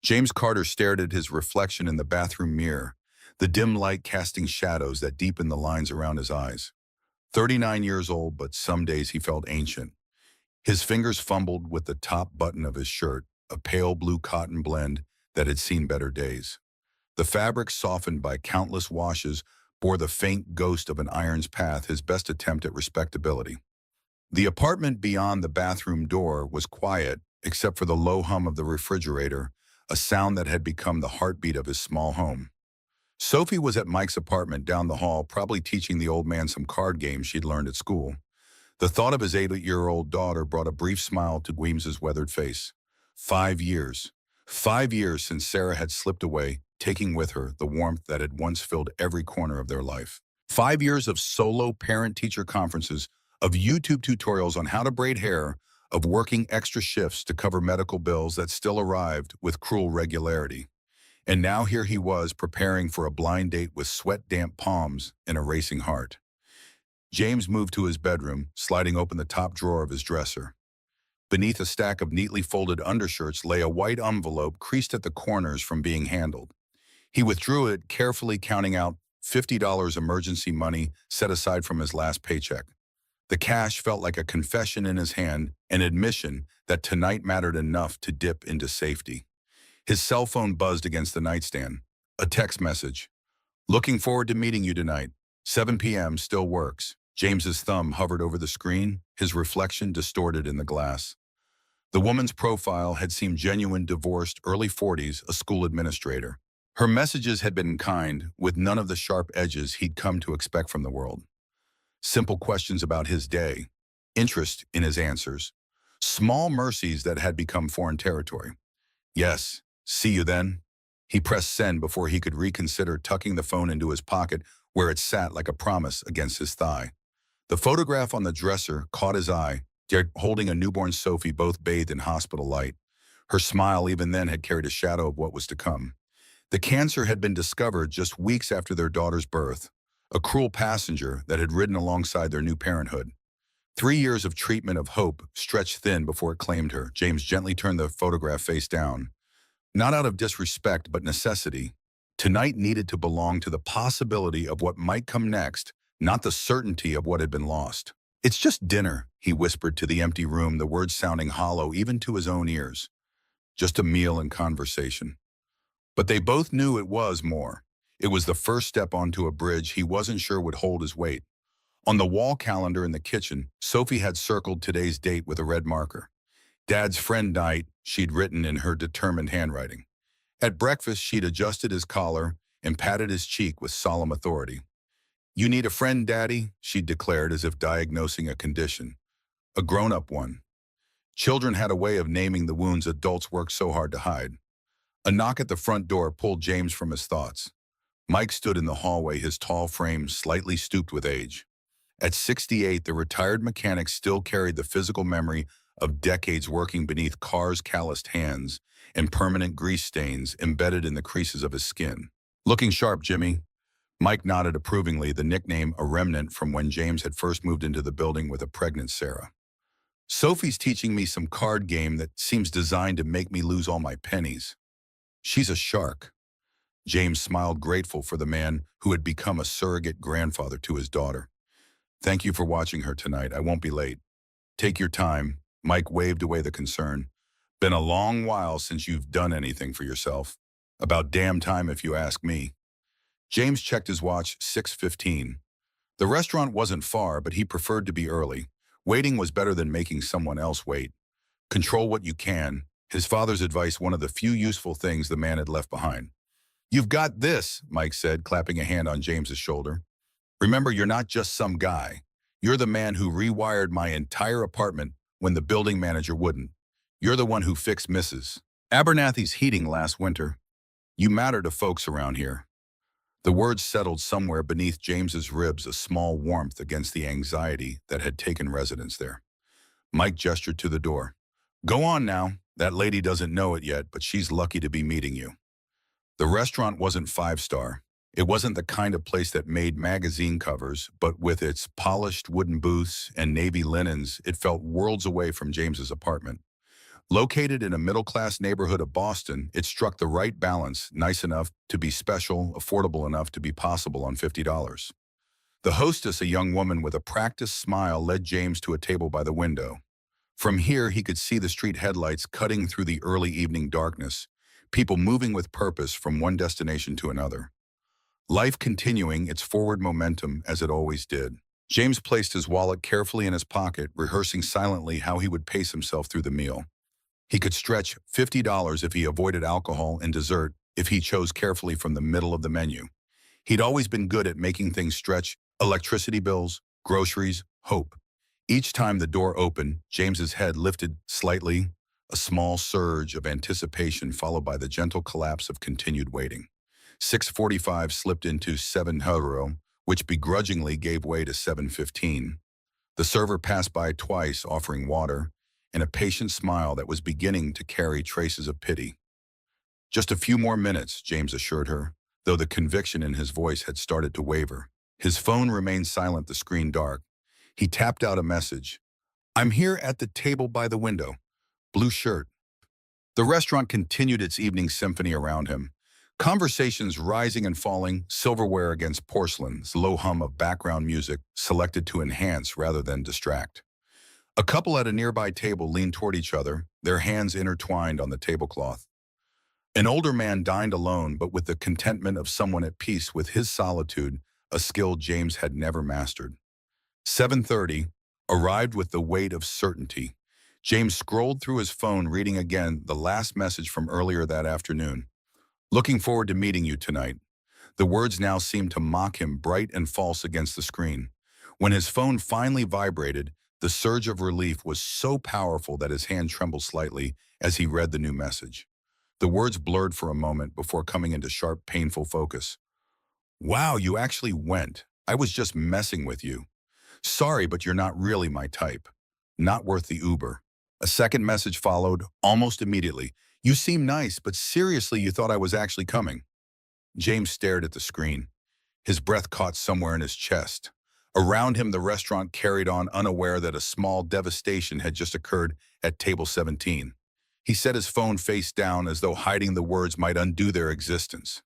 James Carter stared at his reflection in the bathroom mirror, the dim light casting shadows that deepened the lines around his eyes. 39 years old, but some days he felt ancient. His fingers fumbled with the top button of his shirt, a pale blue cotton blend that had seen better days. The fabric, softened by countless washes, bore the faint ghost of an iron's path, his best attempt at respectability. The apartment beyond the bathroom door was quiet, except for the low hum of the refrigerator, a sound that had become the heartbeat of his small home. Sophie was at Mike's apartment down the hall, probably teaching the old man some card games she'd learned at school. The thought of his 8-year-old daughter brought a brief smile to Weems's weathered face. 5 years. 5 years since Sarah had slipped away, taking with her the warmth that had once filled every corner of their life. 5 years of solo parent-teacher conferences, of YouTube tutorials on how to braid hair, of working extra shifts to cover medical bills that still arrived with cruel regularity. And now here he was, preparing for a blind date with sweat-damp palms and a racing heart. James moved to his bedroom, sliding open the top drawer of his dresser. Beneath a stack of neatly folded undershirts lay a white envelope creased at the corners from being handled. He withdrew it, carefully counting out $50 emergency money set aside from his last paycheck. The cash felt like a confession in his hand, an admission that tonight mattered enough to dip into safety. His cell phone buzzed against the nightstand. A text message. "Looking forward to meeting you tonight. 7 p.m. still works." James's thumb hovered over the screen, his reflection distorted in the glass. The woman's profile had seemed genuine, divorced, early 40s, a school administrator. Her messages had been kind, with none of the sharp edges he'd come to expect from the world. Simple questions about his day, interest in his answers, small mercies that had become foreign territory. "Yes, see you then." He pressed send before he could reconsider, tucking the phone into his pocket where it sat like a promise against his thigh. The photograph on the dresser caught his eye, holding a newborn Sophie, both bathed in hospital light. Her smile even then had carried a shadow of what was to come. The cancer had been discovered just weeks after their daughter's birth, a cruel passenger that had ridden alongside their new parenthood. 3 years of treatment of hope stretched thin before it claimed her. James gently turned the photograph face down. Not out of disrespect, but necessity. Tonight needed to belong to the possibility of what might come next, not the certainty of what had been lost. "It's just dinner," he whispered to the empty room, the words sounding hollow even to his own ears. Just a meal and conversation. But they both knew it was more. It was the first step onto a bridge he wasn't sure would hold his weight. On the wall calendar in the kitchen, Sophie had circled today's date with a red marker. "Dad's friend night," she'd written in her determined handwriting. At breakfast, she'd adjusted his collar and patted his cheek with solemn authority. "You need a friend, Daddy," she'd declared, as if diagnosing a condition. A grown-up one. Children had a way of naming the wounds adults work so hard to hide. A knock at the front door pulled James from his thoughts. Mike stood in the hallway, his tall frame slightly stooped with age. At 68, the retired mechanic still carried the physical memory of decades working beneath cars' calloused hands and permanent grease stains embedded in the creases of his skin. "Looking sharp, Jimmy." Mike nodded approvingly, the nickname a remnant from when James had first moved into the building with a pregnant Sarah. "Sophie's teaching me some card game that seems designed to make me lose all my pennies. She's a shark." James smiled, grateful for the man who had become a surrogate grandfather to his daughter. "Thank you for watching her tonight. I won't be late." "Take your time." Mike waved away the concern. "Been a long while since you've done anything for yourself. About damn time if you ask me." James checked his watch, 6:15. The restaurant wasn't far, but he preferred to be early. Waiting was better than making someone else wait. Control what you can, his father's advice, one of the few useful things the man had left behind. "You've got this," Mike said, clapping a hand on James's shoulder. "Remember, you're not just some guy. You're the man who rewired my entire apartment when the building manager wouldn't. You're the one who fixed Mrs. Abernathy's heating last winter. You matter to folks around here." The words settled somewhere beneath James's ribs, a small warmth against the anxiety that had taken residence there. Mike gestured to the door. "Go on now. That lady doesn't know it yet, but she's lucky to be meeting you." The restaurant wasn't five-star. It wasn't the kind of place that made magazine covers, but with its polished wooden booths and navy linens, it felt worlds away from James's apartment. Located in a middle-class neighborhood of Boston, it struck the right balance, nice enough to be special, affordable enough to be possible on $50. The hostess, a young woman with a practiced smile, led James to a table by the window. From here, he could see the street headlights cutting through the early evening darkness, people moving with purpose from one destination to another. Life continuing its forward momentum as it always did. James placed his wallet carefully in his pocket, rehearsing silently how he would pace himself through the meal. He could stretch $50 if he avoided alcohol and dessert, if he chose carefully from the middle of the menu. He'd always been good at making things stretch: electricity bills, groceries, hope. Each time the door opened, James's head lifted slightly, a small surge of anticipation followed by the gentle collapse of continued waiting. 6:45 slipped into 7:00, which begrudgingly gave way to 7:15. The server passed by twice, offering water, and a patient smile that was beginning to carry traces of pity. Just a few more minutes, James assured her, though the conviction in his voice had started to waver. His phone remained silent, the screen dark. He tapped out a message. "I'm here at the table by the window. Blue shirt." The restaurant continued its evening symphony around him. Conversations rising and falling, silverware against porcelain, the low hum of background music selected to enhance rather than distract. A couple at a nearby table leaned toward each other, their hands intertwined on the tablecloth. An older man dined alone, but with the contentment of someone at peace with his solitude, a skill James had never mastered. 7:30 arrived with the weight of certainty. James scrolled through his phone, reading again the last message from earlier that afternoon. "Looking forward to meeting you tonight." The words now seemed to mock him, bright and false against the screen. When his phone finally vibrated, the surge of relief was so powerful that his hand trembled slightly as he read the new message. The words blurred for a moment before coming into sharp, painful focus. "Wow, you actually went. I was just messing with you. Sorry, but you're not really my type. Not worth the Uber." A second message followed, almost immediately. "You seem nice, but seriously, you thought I was actually coming." James stared at the screen. His breath caught somewhere in his chest. Around him, the restaurant carried on, unaware that a small devastation had just occurred at table 17. He set his phone face down as though hiding the words might undo their existence.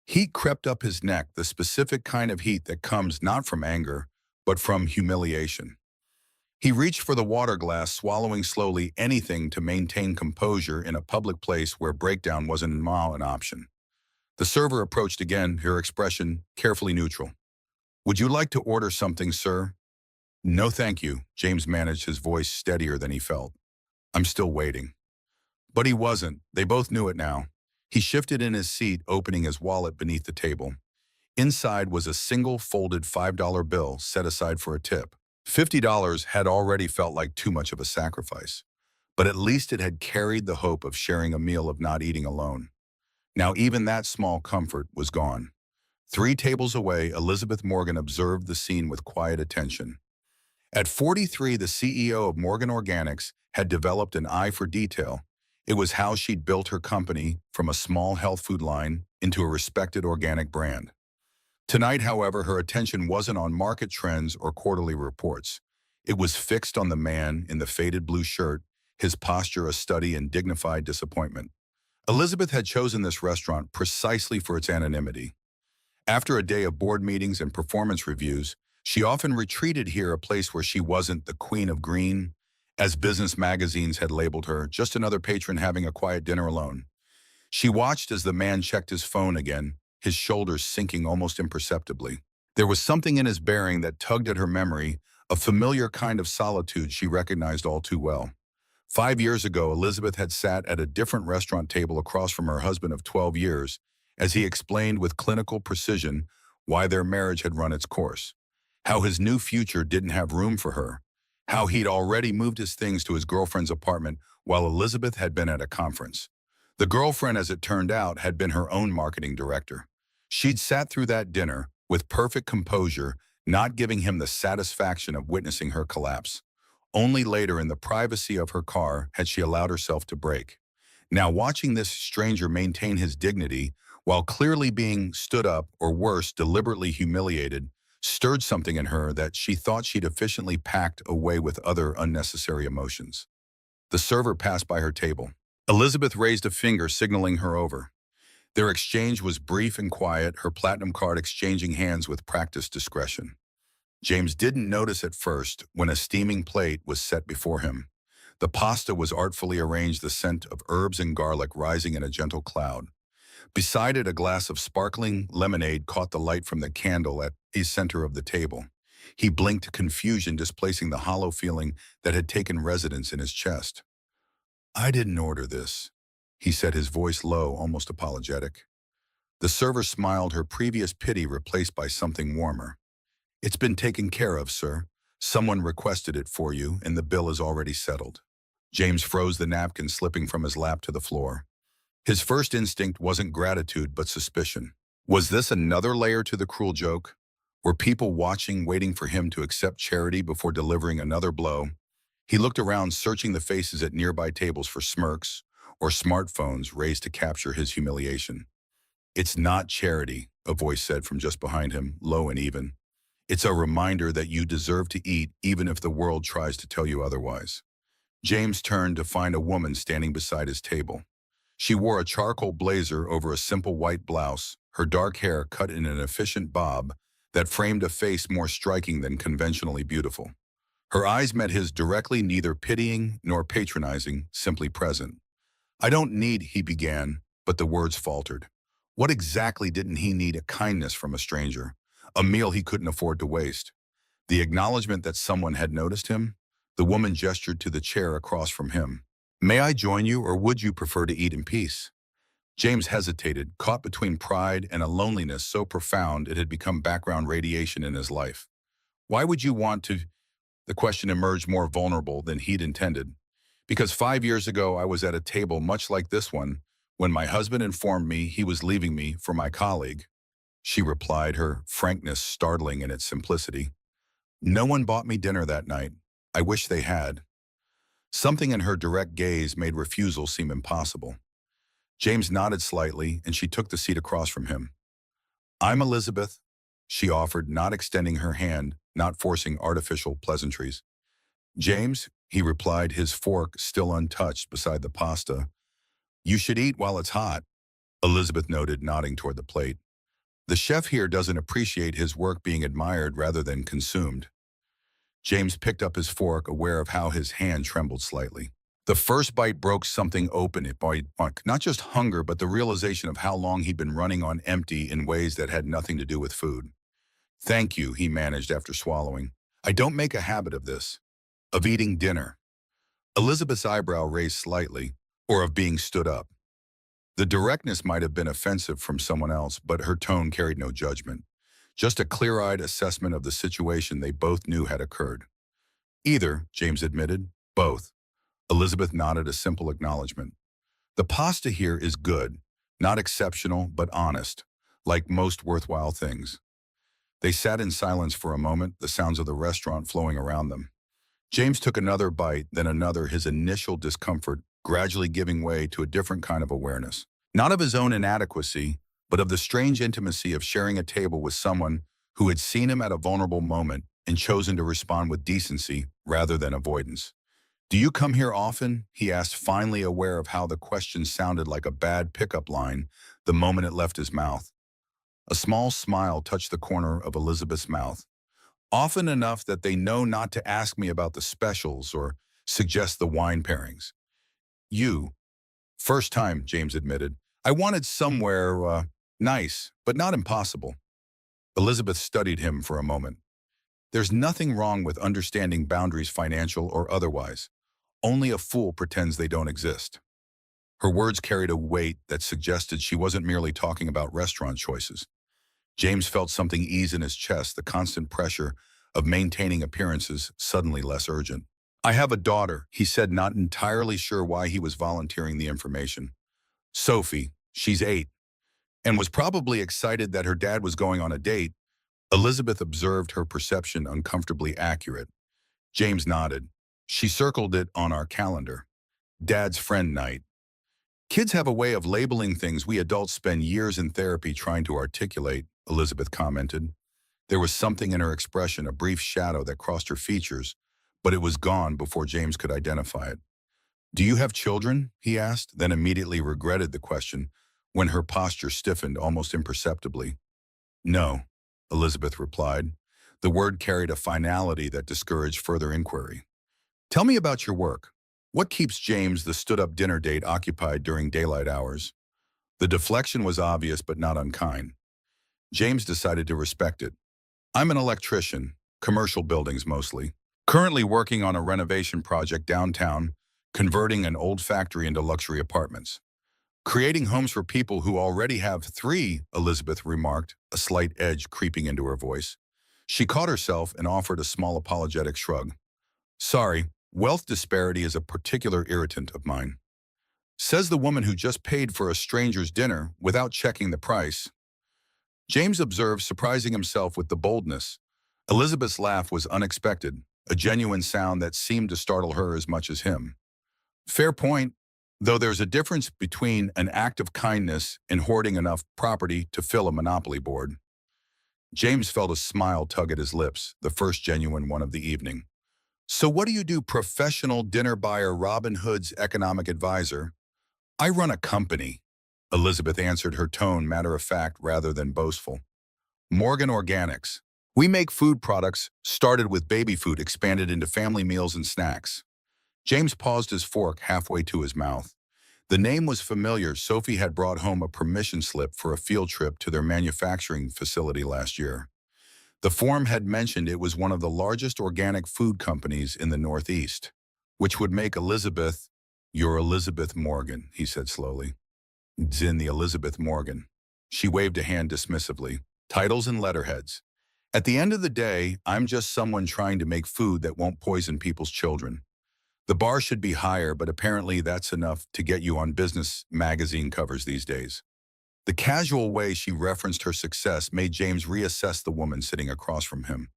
Heat crept up his neck, the specific kind of heat that comes not from anger, but from humiliation. He reached for the water glass, swallowing slowly, anything to maintain composure in a public place where breakdown wasn't now an option. The server approached again, her expression carefully neutral. "Would you like to order something, sir?" "No, thank you," James managed, his voice steadier than he felt. "I'm still waiting." But he wasn't. They both knew it now. He shifted in his seat, opening his wallet beneath the table. Inside was a single folded $5 bill set aside for a tip. $50 had already felt like too much of a sacrifice, but at least it had carried the hope of sharing a meal, of not eating alone. Now even that small comfort was gone. 3 tables away, Elizabeth Morgan observed the scene with quiet attention. At 43, the CEO of Morgan Organics had developed an eye for detail. It was how she'd built her company from a small health food line into a respected organic brand. Tonight, however, her attention wasn't on market trends or quarterly reports. It was fixed on the man in the faded blue shirt, his posture a study in dignified disappointment. Elizabeth had chosen this restaurant precisely for its anonymity. After a day of board meetings and performance reviews, she often retreated here, a place where she wasn't the queen of green, as business magazines had labeled her, just another patron having a quiet dinner alone. She watched as the man checked his phone again, his shoulders sinking almost imperceptibly. There was something in his bearing that tugged at her memory, a familiar kind of solitude she recognized all too well. 5 years ago, Elizabeth had sat at a different restaurant table across from her husband of 12 years, as he explained with clinical precision why their marriage had run its course, how his new future didn't have room for her, how he'd already moved his things to his girlfriend's apartment while Elizabeth had been at a conference. The girlfriend, as it turned out, had been her own marketing director. She'd sat through that dinner with perfect composure, not giving him the satisfaction of witnessing her collapse. Only later, in the privacy of her car, had she allowed herself to break. Now, watching this stranger maintain his dignity while clearly being stood up, or worse, deliberately humiliated, stirred something in her that she thought she'd efficiently packed away with other unnecessary emotions. The server passed by her table. Elizabeth raised a finger, signaling her over. Their exchange was brief and quiet, her platinum card exchanging hands with practiced discretion. James didn't notice at first when a steaming plate was set before him. The pasta was artfully arranged, the scent of herbs and garlic rising in a gentle cloud. Beside it, a glass of sparkling lemonade caught the light from the candle at the center of the table. He blinked, confusion displacing the hollow feeling that had taken residence in his chest. "I didn't order this," he said, his voice low, almost apologetic. The server smiled, her previous pity replaced by something warmer. "It's been taken care of, sir. Someone requested it for you, and the bill is already settled." James froze, the napkin slipping from his lap to the floor. His first instinct wasn't gratitude, but suspicion. Was this another layer to the cruel joke? Were people watching, waiting for him to accept charity before delivering another blow? He looked around, searching the faces at nearby tables for smirks or smartphones raised to capture his humiliation. "It's not charity," a voice said from just behind him, low and even. "It's a reminder that you deserve to eat, even if the world tries to tell you otherwise." James turned to find a woman standing beside his table. She wore a charcoal blazer over a simple white blouse, her dark hair cut in an efficient bob that framed a face more striking than conventionally beautiful. Her eyes met his directly, neither pitying nor patronizing, simply present. "I don't need," he began, but the words faltered. What exactly didn't he need? A kindness from a stranger, a meal he couldn't afford to waste, the acknowledgement that someone had noticed him? The woman gestured to the chair across from him. "May I join you, or would you prefer to eat in peace?" James hesitated, caught between pride and a loneliness so profound it had become background radiation in his life. "Why would you want to?" The question emerged more vulnerable than he'd intended. "Because 5 years ago I was at a table much like this one when my husband informed me he was leaving me for my colleague," she replied, her frankness startling in its simplicity. "No one bought me dinner that night. I wish they had." Something in her direct gaze made refusal seem impossible. James nodded slightly, and she took the seat across from him. "I'm Elizabeth," she offered, not extending her hand, not forcing artificial pleasantries. "James," he replied, his fork still untouched beside the pasta. "You should eat while it's hot," Elizabeth noted, nodding toward the plate. "The chef here doesn't appreciate his work being admired rather than consumed." James picked up his fork, aware of how his hand trembled slightly. The first bite broke something open. It brought not just hunger, but the realization of how long he'd been running on empty in ways that had nothing to do with food. "Thank you," he managed after swallowing. "I don't make a habit of this. Of eating dinner." Elizabeth's eyebrow raised slightly, or of being stood up. The directness might have been offensive from someone else, but her tone carried no judgment. Just a clear-eyed assessment of the situation they both knew had occurred. "Either," James admitted. "Both." Elizabeth nodded, a simple acknowledgement. "The pasta here is good, not exceptional, but honest, like most worthwhile things." They sat in silence for a moment, the sounds of the restaurant flowing around them. James took another bite, then another, his initial discomfort gradually giving way to a different kind of awareness. Not of his own inadequacy, but of the strange intimacy of sharing a table with someone who had seen him at a vulnerable moment and chosen to respond with decency rather than avoidance. "Do you come here often?" he asked, finally aware of how the question sounded like a bad pickup line the moment it left his mouth. A small smile touched the corner of Elizabeth's mouth. "Often enough that they know not to ask me about the specials or suggest the wine pairings." "You." "First time," James admitted. "I wanted somewhere, nice, but not impossible." Elizabeth studied him for a moment. "There's nothing wrong with understanding boundaries, financial or otherwise. Only a fool pretends they don't exist." Her words carried a weight that suggested she wasn't merely talking about restaurant choices. James felt something ease in his chest, the constant pressure of maintaining appearances suddenly less urgent. "I have a daughter," he said, not entirely sure why he was volunteering the information. "Sophie, she's 8, and was probably excited that her dad was going on a date." Elizabeth observed her perception uncomfortably accurate. James nodded. "She circled it on our calendar. Dad's friend night." "Kids have a way of labeling things we adults spend years in therapy trying to articulate," Elizabeth commented. There was something in her expression, a brief shadow that crossed her features, but it was gone before James could identify it. Do you have children? He asked, then immediately regretted the question when her posture stiffened almost imperceptibly. No, Elizabeth replied. The word carried a finality that discouraged further inquiry. Tell me about your work. What keeps James, the stood-up dinner date, occupied during daylight hours? The deflection was obvious but not unkind. James decided to respect it. I'm an electrician, commercial buildings mostly. Currently working on a renovation project downtown, converting an old factory into luxury apartments. Creating homes for people who already have three, Elizabeth remarked, a slight edge creeping into her voice. She caught herself and offered a small apologetic shrug. Sorry, wealth disparity is a particular irritant of mine. Says the woman who just paid for a stranger's dinner without checking the price. James observed, surprising himself with the boldness. Elizabeth's laugh was unexpected, a genuine sound that seemed to startle her as much as him. Fair point, though there's a difference between an act of kindness and hoarding enough property to fill a monopoly board. James felt a smile tug at his lips, the first genuine one of the evening. So what do you do, professional dinner buyer Robin Hood's economic advisor? I run a company, Elizabeth answered, her tone matter-of-fact rather than boastful. Morgan Organics. We make food products, started with baby food, expanded into family meals and snacks. James paused his fork halfway to his mouth. The name was familiar. Sophie had brought home a permission slip for a field trip to their manufacturing facility last year. The form had mentioned it was one of the largest organic food companies in the Northeast, which would make Elizabeth, "You're Elizabeth Morgan," he said slowly. "Zin the Elizabeth Morgan." She waved a hand dismissively. Titles and letterheads. At the end of the day, I'm just someone trying to make food that won't poison people's children. The bar should be higher, but apparently that's enough to get you on business magazine covers these days. The casual way she referenced her success made James reassess the woman sitting across from him.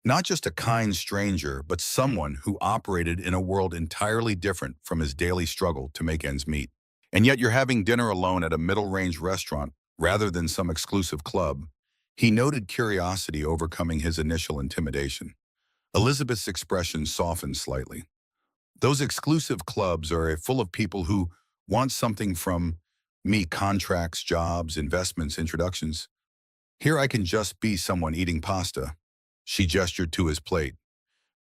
Not just a kind stranger, but someone who operated in a world entirely different from his daily struggle to make ends meet. And yet you're having dinner alone at a middle-range restaurant rather than some exclusive club. He noted curiosity overcoming his initial intimidation. Elizabeth's expression softened slightly. Those exclusive clubs are full of people who want something from me: contracts, jobs, investments, introductions. Here I can just be someone eating pasta. She gestured to his plate.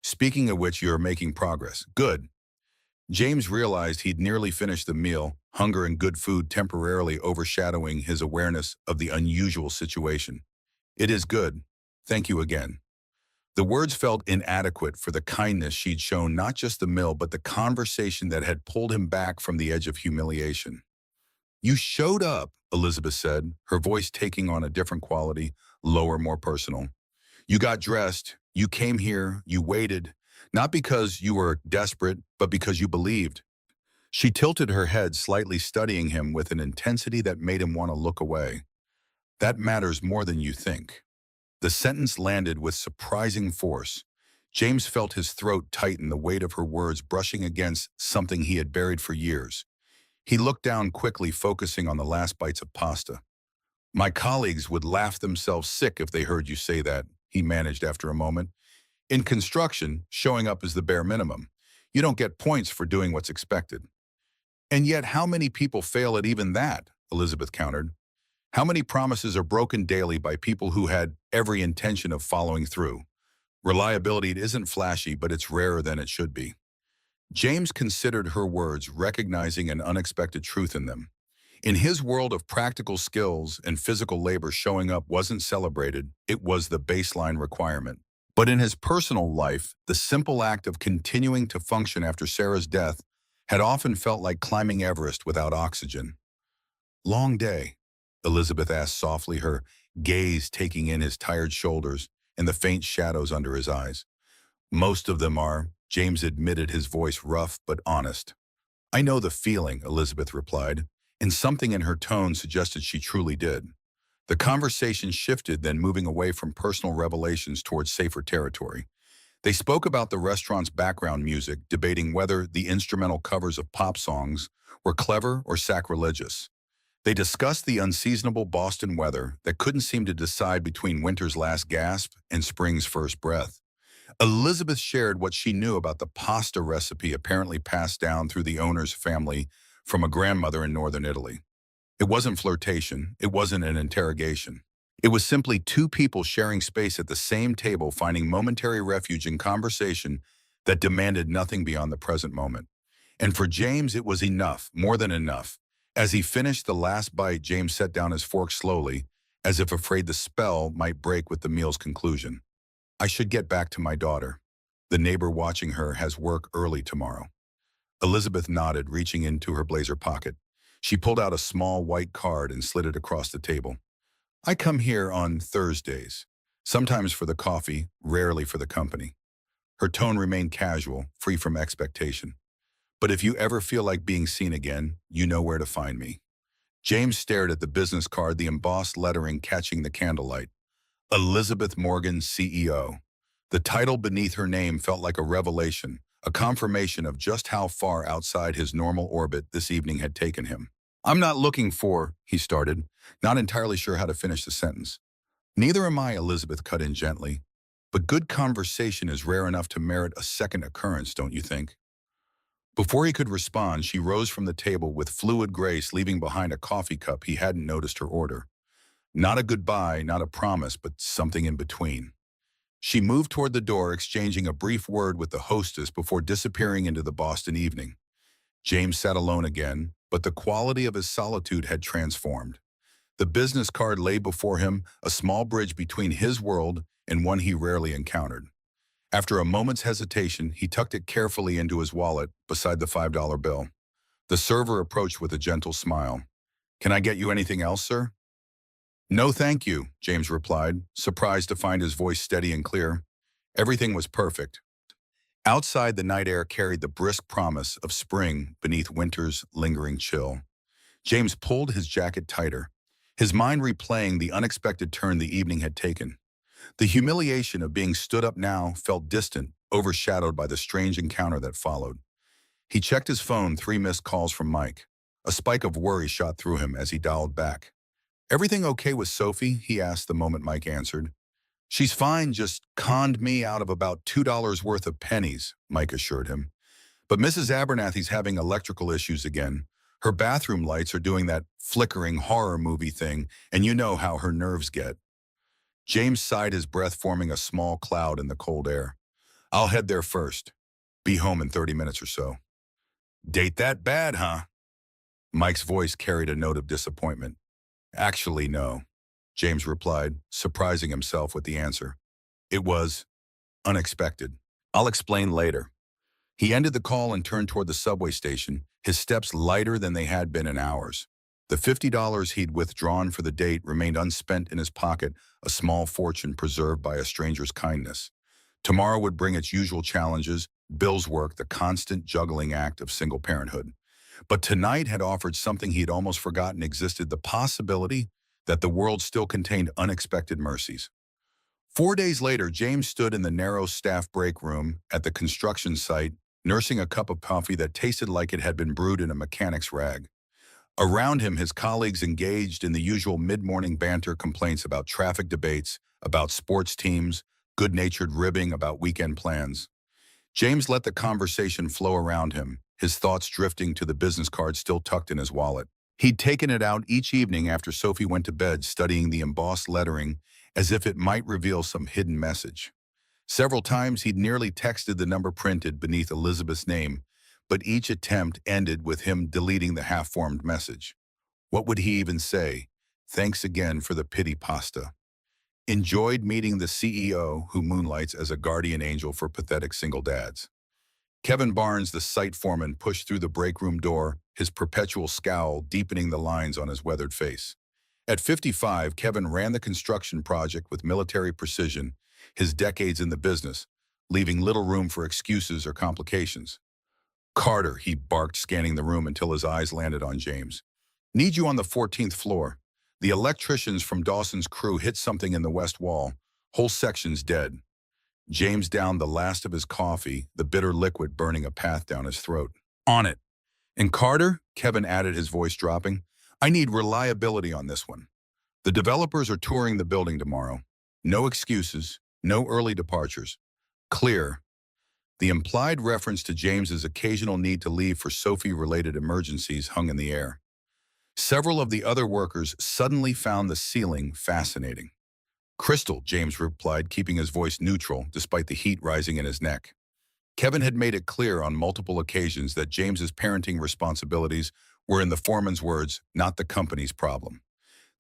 Speaking of which, you're making progress. Good. James realized he'd nearly finished the meal, hunger and good food temporarily overshadowing his awareness of the unusual situation. It is good. Thank you again. The words felt inadequate for the kindness she'd shown, not just the meal, but the conversation that had pulled him back from the edge of humiliation. You showed up, Elizabeth said, her voice taking on a different quality, lower, more personal. You got dressed, you came here, you waited, not because you were desperate, but because you believed. She tilted her head, slightly studying him with an intensity that made him want to look away. That matters more than you think. The sentence landed with surprising force. James felt his throat tighten, the weight of her words brushing against something he had buried for years. He looked down quickly, focusing on the last bites of pasta. My colleagues would laugh themselves sick if they heard you say that, he managed after a moment. In construction, showing up is the bare minimum. You don't get points for doing what's expected. And yet, how many people fail at even that? Elizabeth countered. How many promises are broken daily by people who had every intention of following through? Reliability isn't flashy, but it's rarer than it should be. James considered her words, recognizing an unexpected truth in them. In his world of practical skills and physical labor, showing up wasn't celebrated, it was the baseline requirement. But in his personal life, the simple act of continuing to function after Sarah's death had often felt like climbing Everest without oxygen. Long day, Elizabeth asked softly, her gaze taking in his tired shoulders and the faint shadows under his eyes. Most of them are, James admitted, his voice rough but honest. I know the feeling, Elizabeth replied, and something in her tone suggested she truly did. The conversation shifted, then moving away from personal revelations towards safer territory. They spoke about the restaurant's background music, debating whether the instrumental covers of pop songs were clever or sacrilegious. They discussed the unseasonable Boston weather that couldn't seem to decide between winter's last gasp and spring's first breath. Elizabeth shared what she knew about the pasta recipe apparently passed down through the owner's family from a grandmother in northern Italy. It wasn't flirtation. It wasn't an interrogation. It was simply two people sharing space at the same table, finding momentary refuge in conversation that demanded nothing beyond the present moment. And for James, it was enough, more than enough. As he finished the last bite, James set down his fork slowly, as if afraid the spell might break with the meal's conclusion. I should get back to my daughter. The neighbor watching her has work early tomorrow. Elizabeth nodded, reaching into her blazer pocket. She pulled out a small white card and slid it across the table. I come here on Thursdays, sometimes for the coffee, rarely for the company. Her tone remained casual, free from expectation. But if you ever feel like being seen again, you know where to find me. James stared at the business card, the embossed lettering catching the candlelight. Elizabeth Morgan, CEO. The title beneath her name felt like a revelation, a confirmation of just how far outside his normal orbit this evening had taken him. I'm not looking for, he started, not entirely sure how to finish the sentence. Neither am I, Elizabeth cut in gently. But good conversation is rare enough to merit a second occurrence, don't you think? Before he could respond, she rose from the table with fluid grace, leaving behind a coffee cup he hadn't noticed her order. Not a goodbye, not a promise, but something in between. She moved toward the door, exchanging a brief word with the hostess before disappearing into the Boston evening. James sat alone again, but the quality of his solitude had transformed. The business card lay before him, a small bridge between his world and one he rarely encountered. After a moment's hesitation, he tucked it carefully into his wallet beside the $5 bill. The server approached with a gentle smile. Can I get you anything else, sir? No, thank you, James replied, surprised to find his voice steady and clear. Everything was perfect. Outside, the night air carried the brisk promise of spring beneath winter's lingering chill. James pulled his jacket tighter, his mind replaying the unexpected turn the evening had taken. The humiliation of being stood up now felt distant, overshadowed by the strange encounter that followed. He checked his phone, 3 missed calls from Mike. A spike of worry shot through him as he dialed back. Everything okay with Sophie? He asked the moment Mike answered. She's fine, just conned me out of about $2 worth of pennies, Mike assured him. But Mrs. Abernathy's having electrical issues again. Her bathroom lights are doing that flickering horror movie thing, and you know how her nerves get. James sighed, his breath forming a small cloud in the cold air. I'll head there first. Be home in 30 minutes or so. Date that bad, huh? Mike's voice carried a note of disappointment. Actually, no, James replied, surprising himself with the answer. It was unexpected. I'll explain later. He ended the call and turned toward the subway station, his steps lighter than they had been in hours. The $50 he'd withdrawn for the date remained unspent in his pocket, a small fortune preserved by a stranger's kindness. Tomorrow would bring its usual challenges, bills work, the constant juggling act of single parenthood. But tonight had offered something he had almost forgotten existed, the possibility that the world still contained unexpected mercies. 4 days later, James stood in the narrow staff break room at the construction site, nursing a cup of coffee that tasted like it had been brewed in a mechanic's rag. Around him, his colleagues engaged in the usual mid-morning banter, complaints about traffic debates, about sports teams, good-natured ribbing about weekend plans. James let the conversation flow around him, his thoughts drifting to the business card still tucked in his wallet. He'd taken it out each evening after Sophie went to bed, studying the embossed lettering as if it might reveal some hidden message. Several times he'd nearly texted the number printed beneath Elizabeth's name, but each attempt ended with him deleting the half-formed message. What would he even say? Thanks again for the pity pasta. Enjoyed meeting the CEO, who moonlights as a guardian angel for pathetic single dads. Kevin Barnes, the site foreman, pushed through the break room door, his perpetual scowl deepening the lines on his weathered face. At 55, Kevin ran the construction project with military precision, his decades in the business, leaving little room for excuses or complications. Carter, he barked, scanning the room until his eyes landed on James. Need you on the 14th floor. The electricians from Dawson's crew hit something in the west wall. Whole section's dead. James downed the last of his coffee, the bitter liquid burning a path down his throat. On it. And Carter, Kevin added, his voice dropping, I need reliability on this one. The developers are touring the building tomorrow. No excuses, no early departures. Clear. The implied reference to James's occasional need to leave for Sophie-related emergencies hung in the air. Several of the other workers suddenly found the ceiling fascinating. Crystal, James replied, keeping his voice neutral despite the heat rising in his neck. Kevin had made it clear on multiple occasions that James's parenting responsibilities were, in the foreman's words, not the company's problem.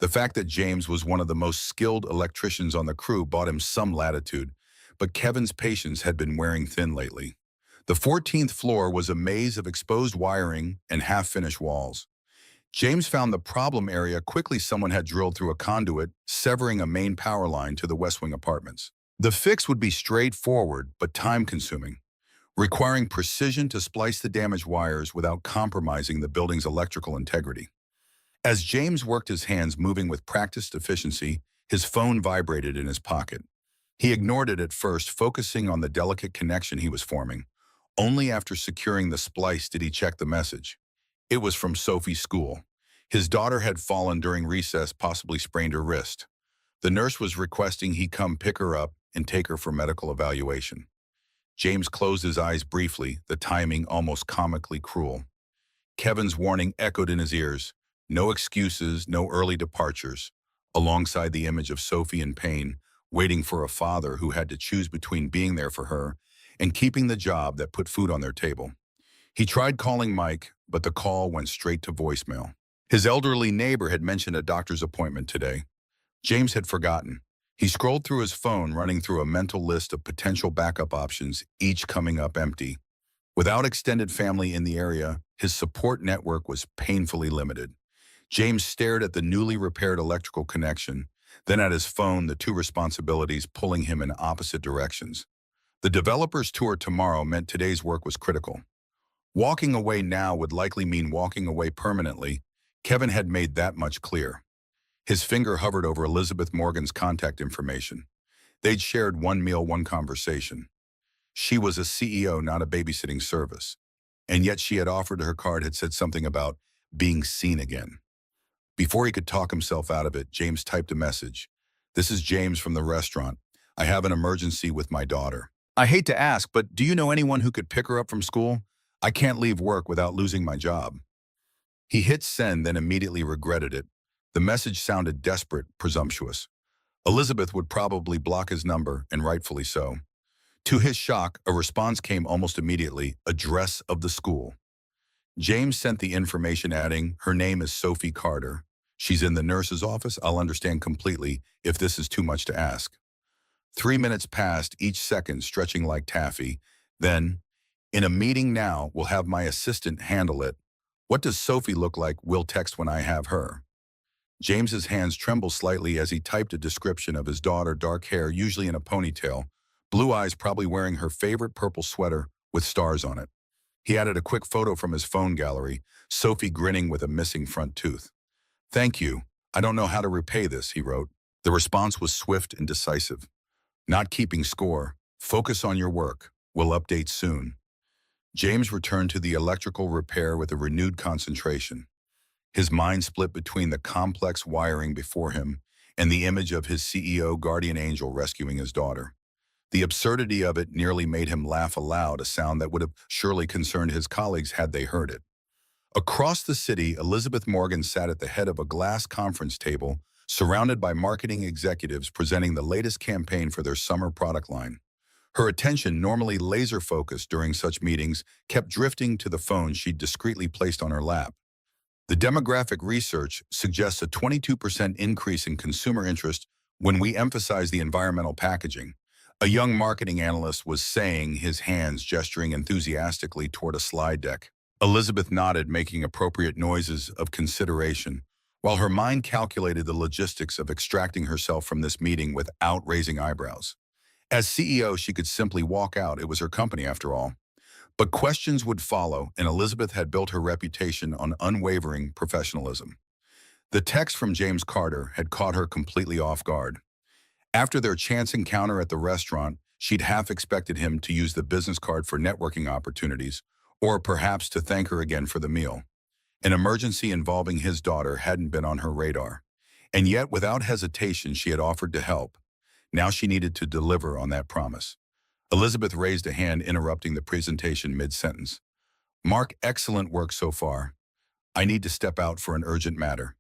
The fact that James was one of the most skilled electricians on the crew bought him some latitude, but Kevin's patience had been wearing thin lately. The 14th floor was a maze of exposed wiring and half-finished walls. James found the problem area quickly. Someone had drilled through a conduit, severing a main power line to the West Wing apartments. The fix would be straightforward but time-consuming, requiring precision to splice the damaged wires without compromising the building's electrical integrity. As James worked his hands moving with practiced efficiency, his phone vibrated in his pocket. He ignored it at first, focusing on the delicate connection he was forming. Only after securing the splice did he check the message. It was from Sophie's school. His daughter had fallen during recess, possibly sprained her wrist. The nurse was requesting he come pick her up and take her for medical evaluation. James closed his eyes briefly, the timing almost comically cruel. Kevin's warning echoed in his ears. No excuses, no early departures, alongside the image of Sophie in pain, waiting for a father who had to choose between being there for her and keeping the job that put food on their table. He tried calling Mike, but the call went straight to voicemail. His elderly neighbor had mentioned a doctor's appointment today. James had forgotten. He scrolled through his phone, running through a mental list of potential backup options, each coming up empty. Without extended family in the area, his support network was painfully limited. James stared at the newly repaired electrical connection, then at his phone, the two responsibilities pulling him in opposite directions. The developer's tour tomorrow meant today's work was critical. Walking away now would likely mean walking away permanently. Kevin had made that much clear. His finger hovered over Elizabeth Morgan's contact information. They'd shared one meal, one conversation. She was a CEO, not a babysitting service. And yet she had offered her card, had said something about being seen again. Before he could talk himself out of it, James typed a message. "This is James from the restaurant. I have an emergency with my daughter. I hate to ask, but do you know anyone who could pick her up from school? I can't leave work without losing my job." He hit send, then immediately regretted it. The message sounded desperate, presumptuous. Elizabeth would probably block his number, and rightfully so. To his shock, a response came almost immediately, address of the school. James sent the information adding, "Her name is Sophie Carter. She's in the nurse's office. I'll understand completely if this is too much to ask." 3 minutes passed, each second stretching like taffy. Then, "In a meeting now, we'll have my assistant handle it. What does Sophie look like? We'll text when I have her." James's hands trembled slightly as he typed a description of his daughter, dark hair, usually in a ponytail, blue eyes, probably wearing her favorite purple sweater with stars on it. He added a quick photo from his phone gallery, Sophie grinning with a missing front tooth. "Thank you. I don't know how to repay this," he wrote. The response was swift and decisive. "Not keeping score. Focus on your work. We'll update soon." James returned to the electrical repair with a renewed concentration. His mind split between the complex wiring before him and the image of his CEO guardian angel rescuing his daughter. The absurdity of it nearly made him laugh aloud, a sound that would have surely concerned his colleagues had they heard it. Across the city, Elizabeth Morgan sat at the head of a glass conference table, surrounded by marketing executives presenting the latest campaign for their summer product line. Her attention, normally laser-focused during such meetings, kept drifting to the phone she'd discreetly placed on her lap. The demographic research suggests a 22% increase in consumer interest when we emphasize the environmental packaging. A young marketing analyst was saying, his hands gesturing enthusiastically toward a slide deck. Elizabeth nodded, making appropriate noises of consideration, while her mind calculated the logistics of extracting herself from this meeting without raising eyebrows. As CEO, she could simply walk out. It was her company, after all. But questions would follow, and Elizabeth had built her reputation on unwavering professionalism. The text from James Carter had caught her completely off guard. After their chance encounter at the restaurant, she'd half expected him to use the business card for networking opportunities, or perhaps to thank her again for the meal. An emergency involving his daughter hadn't been on her radar, and yet without hesitation she had offered to help. Now she needed to deliver on that promise. Elizabeth raised a hand, interrupting the presentation mid-sentence. Mark, excellent work so far. I need to step out for an urgent matter.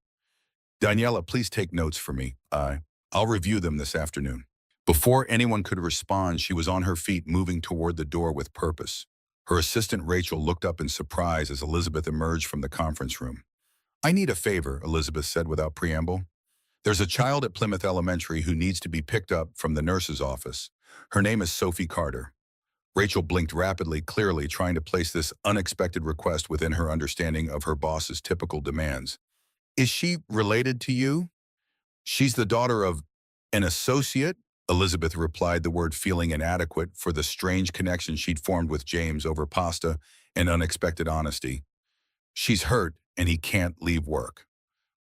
Daniela, please take notes for me. I'll review them this afternoon. Before anyone could respond, she was on her feet, moving toward the door with purpose. Her assistant Rachel looked up in surprise as Elizabeth emerged from the conference room. I need a favor, Elizabeth said without preamble. There's a child at Plymouth Elementary who needs to be picked up from the nurse's office. Her name is Sophie Carter. Rachel blinked rapidly, clearly trying to place this unexpected request within her understanding of her boss's typical demands. Is she related to you? She's the daughter of an associate, Elizabeth replied, the word feeling inadequate for the strange connection she'd formed with James over pasta and unexpected honesty. She's hurt, and he can't leave work.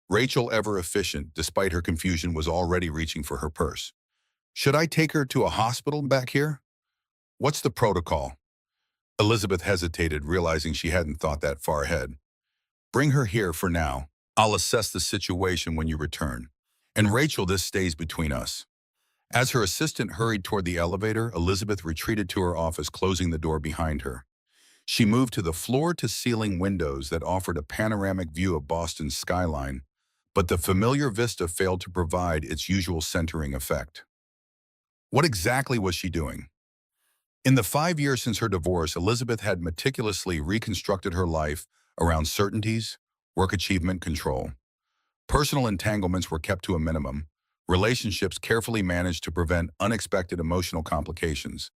Rachel, ever efficient, despite her confusion, was already reaching for her purse. Should I take her to a hospital back here? What's the protocol? Elizabeth hesitated, realizing she hadn't thought that far ahead. Bring her here for now. I'll assess the situation when you return. And Rachel, this stays between us. As her assistant hurried toward the elevator, Elizabeth retreated to her office, closing the door behind her. She moved to the floor-to-ceiling windows that offered a panoramic view of Boston's skyline, but the familiar vista failed to provide its usual centering effect. What exactly was she doing? In the 5 years since her divorce, Elizabeth had meticulously reconstructed her life around certainties, work achievement, control. Personal entanglements were kept to a minimum, relationships carefully managed to prevent unexpected emotional complications.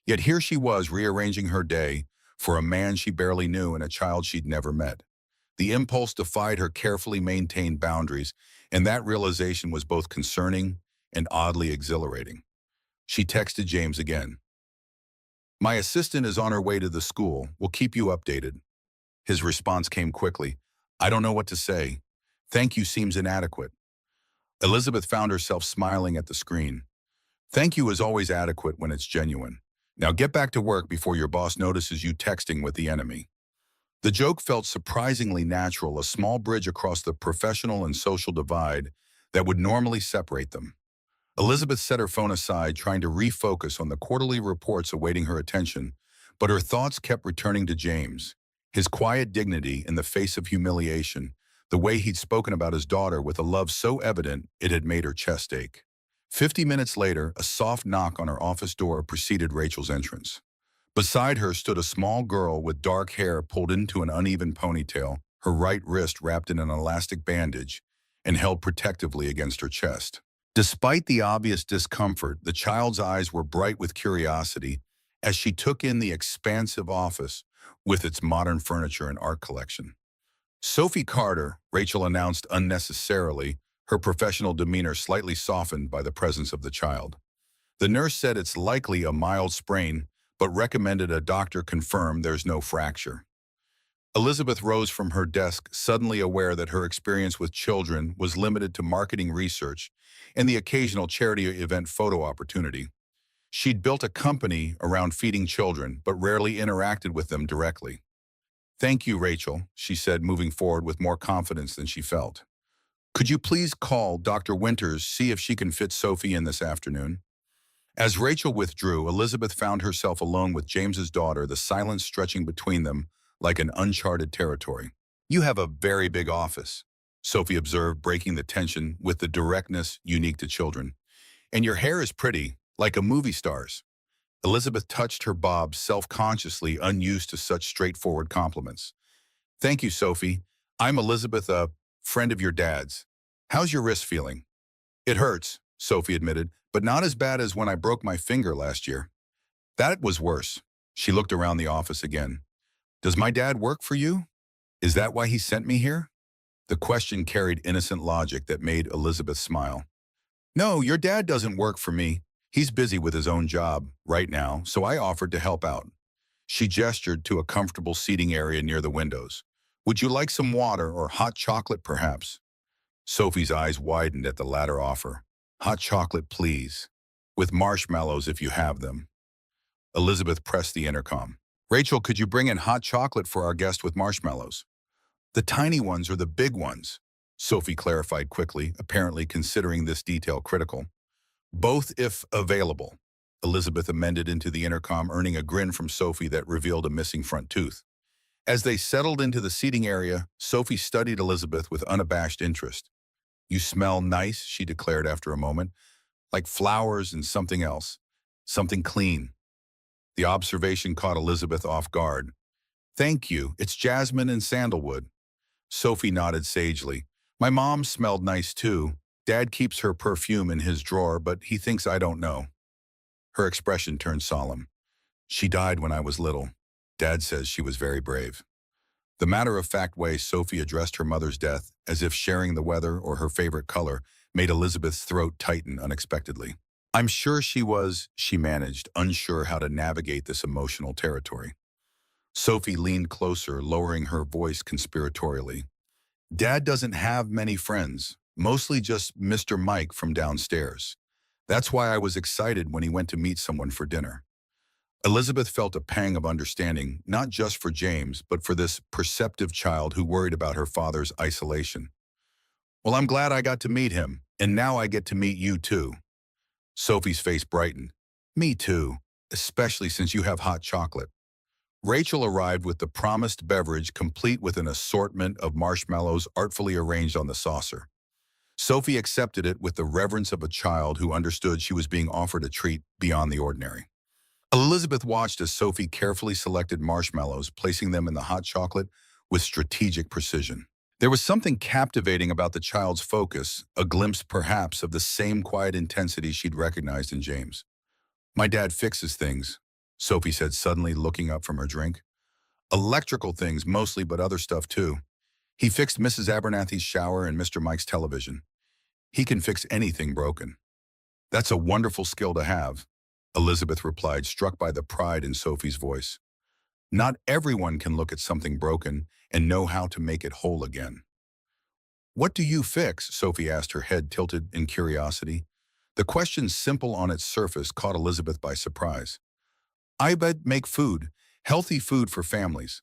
Yet here she was, rearranging her day for a man she barely knew and a child she'd never met. The impulse defied her carefully maintained boundaries, and that realization was both concerning and oddly exhilarating. She texted James again. My assistant is on her way to the school. We'll keep you updated. His response came quickly. I don't know what to say. Thank you seems inadequate. Elizabeth found herself smiling at the screen. Thank you is always adequate when it's genuine. Now get back to work before your boss notices you texting with the enemy. The joke felt surprisingly natural, a small bridge across the professional and social divide that would normally separate them. Elizabeth set her phone aside, trying to refocus on the quarterly reports awaiting her attention, but her thoughts kept returning to James, his quiet dignity in the face of humiliation, the way he'd spoken about his daughter with a love so evident it had made her chest ache. 50 minutes later, a soft knock on her office door preceded Rachel's entrance. Beside her stood a small girl with dark hair pulled into an uneven ponytail, her right wrist wrapped in an elastic bandage and held protectively against her chest. Despite the obvious discomfort, the child's eyes were bright with curiosity as she took in the expansive office with its modern furniture and art collection. Sophie Carter, Rachel announced unnecessarily, her professional demeanor slightly softened by the presence of the child. The nurse said it's likely a mild sprain, but recommended a doctor confirm there's no fracture. Elizabeth rose from her desk, suddenly aware that her experience with children was limited to marketing research and the occasional charity event photo opportunity. She'd built a company around feeding children, but rarely interacted with them directly. Thank you, Rachel, she said, moving forward with more confidence than she felt. Could you please call Dr. Winters, see if she can fit Sophie in this afternoon? As Rachel withdrew, Elizabeth found herself alone with James's daughter, the silence stretching between them like an uncharted territory. You have a very big office, Sophie observed, breaking the tension with the directness unique to children. And your hair is pretty, like a movie star's. Elizabeth touched her bob self-consciously, unused to such straightforward compliments. Thank you, Sophie. I'm Elizabeth, a friend of your dad's. How's your wrist feeling? It hurts, Sophie admitted, but not as bad as when I broke my finger last year. That was worse. She looked around the office again. Does my dad work for you? Is that why he sent me here? The question carried innocent logic that made Elizabeth smile. No, your dad doesn't work for me. He's busy with his own job right now, so I offered to help out. She gestured to a comfortable seating area near the windows. Would you like some water or hot chocolate, perhaps? Sophie's eyes widened at the latter offer. Hot chocolate, please. With marshmallows if you have them. Elizabeth pressed the intercom. Rachel, could you bring in hot chocolate for our guest with marshmallows? The tiny ones or the big ones? Sophie clarified quickly, apparently considering this detail critical. Both if available. Elizabeth amended into the intercom, earning a grin from Sophie that revealed a missing front tooth. As they settled into the seating area, Sophie studied Elizabeth with unabashed interest. "You smell nice," she declared after a moment, "like flowers and something else. Something clean." The observation caught Elizabeth off guard. "Thank you. It's jasmine and sandalwood." Sophie nodded sagely. "My mom smelled nice too. Dad keeps her perfume in his drawer, but he thinks I don't know." Her expression turned solemn. "She died when I was little. Dad says she was very brave." The matter-of-fact way Sophie addressed her mother's death, as if sharing the weather or her favorite color, made Elizabeth's throat tighten unexpectedly. "I'm sure she was," she managed, unsure how to navigate this emotional territory. Sophie leaned closer, lowering her voice conspiratorially. "Dad doesn't have many friends, mostly just Mr. Mike from downstairs. That's why I was excited when he went to meet someone for dinner." Elizabeth felt a pang of understanding, not just for James, but for this perceptive child who worried about her father's isolation. "Well, I'm glad I got to meet him, and now I get to meet you too." Sophie's face brightened. "Me too, especially since you have hot chocolate." Rachel arrived with the promised beverage, complete with an assortment of marshmallows artfully arranged on the saucer. Sophie accepted it with the reverence of a child who understood she was being offered a treat beyond the ordinary. Elizabeth watched as Sophie carefully selected marshmallows, placing them in the hot chocolate with strategic precision. There was something captivating about the child's focus, a glimpse perhaps of the same quiet intensity she'd recognized in James. "My dad fixes things," Sophie said, suddenly looking up from her drink. "Electrical things mostly, but other stuff too. He fixed Mrs. Abernathy's shower and Mr. Mike's television. He can fix anything broken." "That's a wonderful skill to have," Elizabeth replied, struck by the pride in Sophie's voice. "Not everyone can look at something broken and know how to make it whole again." "What do you fix?" Sophie asked, her head tilted in curiosity. The question, simple on its surface, caught Elizabeth by surprise. "I make food, healthy food for families."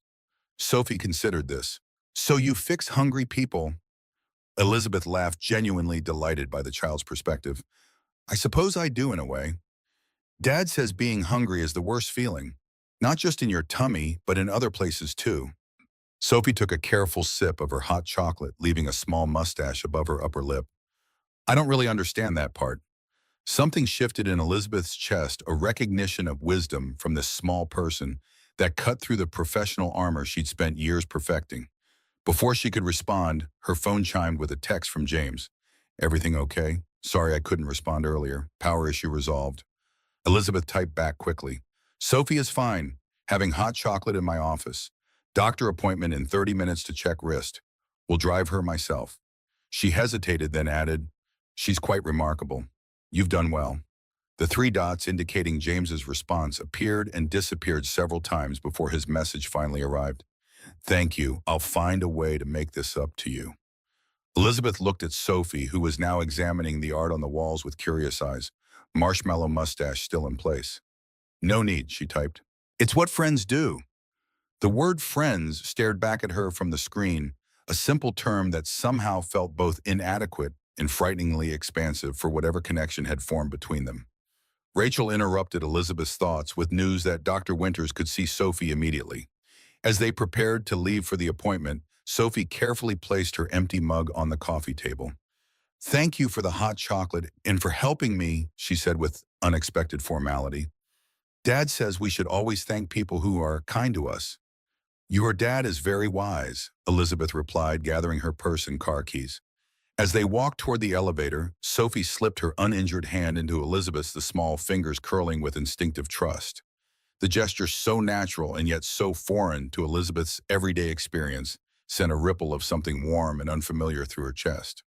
Sophie considered this. "So you fix hungry people?" Elizabeth laughed, genuinely delighted by the child's perspective. "I suppose I do in a way. Dad says being hungry is the worst feeling, not just in your tummy, but in other places too." Sophie took a careful sip of her hot chocolate, leaving a small mustache above her upper lip. "I don't really understand that part." Something shifted in Elizabeth's chest, a recognition of wisdom from this small person that cut through the professional armor she'd spent years perfecting. Before she could respond, her phone chimed with a text from James. "Everything okay? Sorry I couldn't respond earlier. Power issue resolved." Elizabeth typed back quickly. "Sophie is fine. Having hot chocolate in my office. Doctor appointment in 30 minutes to check wrist. Will drive her myself." She hesitated, then added, "She's quite remarkable. You've done well." The three dots indicating James's response appeared and disappeared several times before his message finally arrived. "Thank you. I'll find a way to make this up to you." Elizabeth looked at Sophie, who was now examining the art on the walls with curious eyes, marshmallow mustache still in place. "No need," she typed. "It's what friends do." The word friends stared back at her from the screen, a simple term that somehow felt both inadequate and frighteningly expansive for whatever connection had formed between them. Rachel interrupted Elizabeth's thoughts with news that Dr. Winters could see Sophie immediately. As they prepared to leave for the appointment, Sophie carefully placed her empty mug on the coffee table. "Thank you for the hot chocolate and for helping me," she said with unexpected formality. "Dad says we should always thank people who are kind to us." "Your dad is very wise," Elizabeth replied, gathering her purse and car keys. As they walked toward the elevator, Sophie slipped her uninjured hand into Elizabeth's, the small fingers curling with instinctive trust. The gesture, so natural and yet so foreign to Elizabeth's everyday experience, sent a ripple of something warm and unfamiliar through her chest.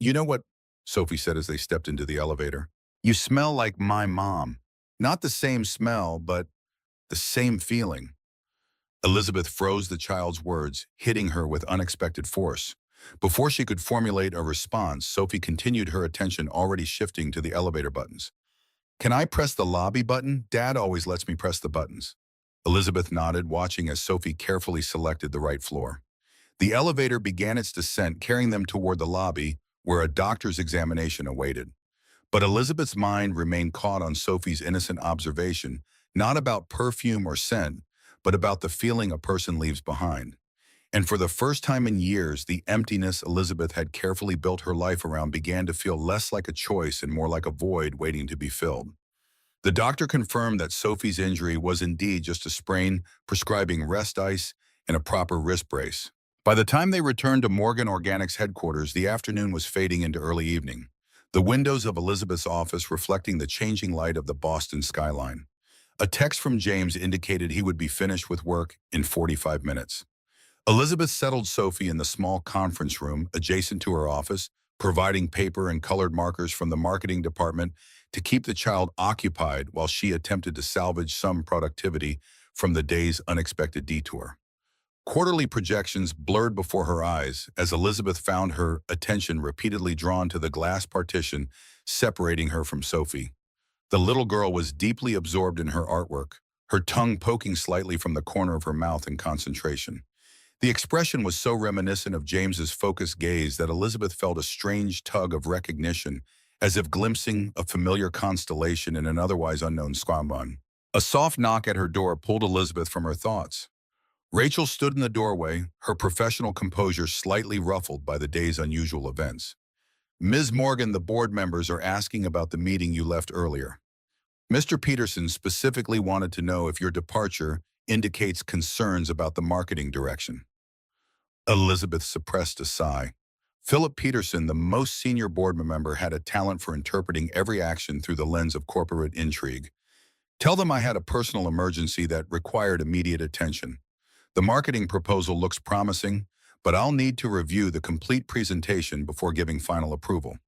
"You know what?" Sophie said as they stepped into the elevator. "You smell like my mom. Not the same smell, but the same feeling." Elizabeth froze the child's words, hitting her with unexpected force. Before she could formulate a response, Sophie continued, her attention already shifting to the elevator buttons. "Can I press the lobby button? Dad always lets me press the buttons." Elizabeth nodded, watching as Sophie carefully selected the right floor. The elevator began its descent, carrying them toward the lobby, where a doctor's examination awaited. But Elizabeth's mind remained caught on Sophie's innocent observation, not about perfume or scent, but about the feeling a person leaves behind. And for the first time in years, the emptiness Elizabeth had carefully built her life around began to feel less like a choice and more like a void waiting to be filled. The doctor confirmed that Sophie's injury was indeed just a sprain, prescribing rest ice and a proper wrist brace. By the time they returned to Morgan Organics headquarters, the afternoon was fading into early evening, the windows of Elizabeth's office reflecting the changing light of the Boston skyline. A text from James indicated he would be finished with work in 45 minutes. Elizabeth settled Sophie in the small conference room adjacent to her office, providing paper and colored markers from the marketing department to keep the child occupied while she attempted to salvage some productivity from the day's unexpected detour. Quarterly projections blurred before her eyes as Elizabeth found her attention repeatedly drawn to the glass partition separating her from Sophie. The little girl was deeply absorbed in her artwork, her tongue poking slightly from the corner of her mouth in concentration. The expression was so reminiscent of James's focused gaze that Elizabeth felt a strange tug of recognition, as if glimpsing a familiar constellation in an otherwise unknown skyline. A soft knock at her door pulled Elizabeth from her thoughts. Rachel stood in the doorway, her professional composure slightly ruffled by the day's unusual events. "Ms. Morgan, the board members are asking about the meeting you left earlier. Mr. Peterson specifically wanted to know if your departure indicates concerns about the marketing direction." Elizabeth suppressed a sigh. Philip Peterson, the most senior board member, had a talent for interpreting every action through the lens of corporate intrigue. "Tell them I had a personal emergency that required immediate attention. The marketing proposal looks promising, but I'll need to review the complete presentation before giving final approval."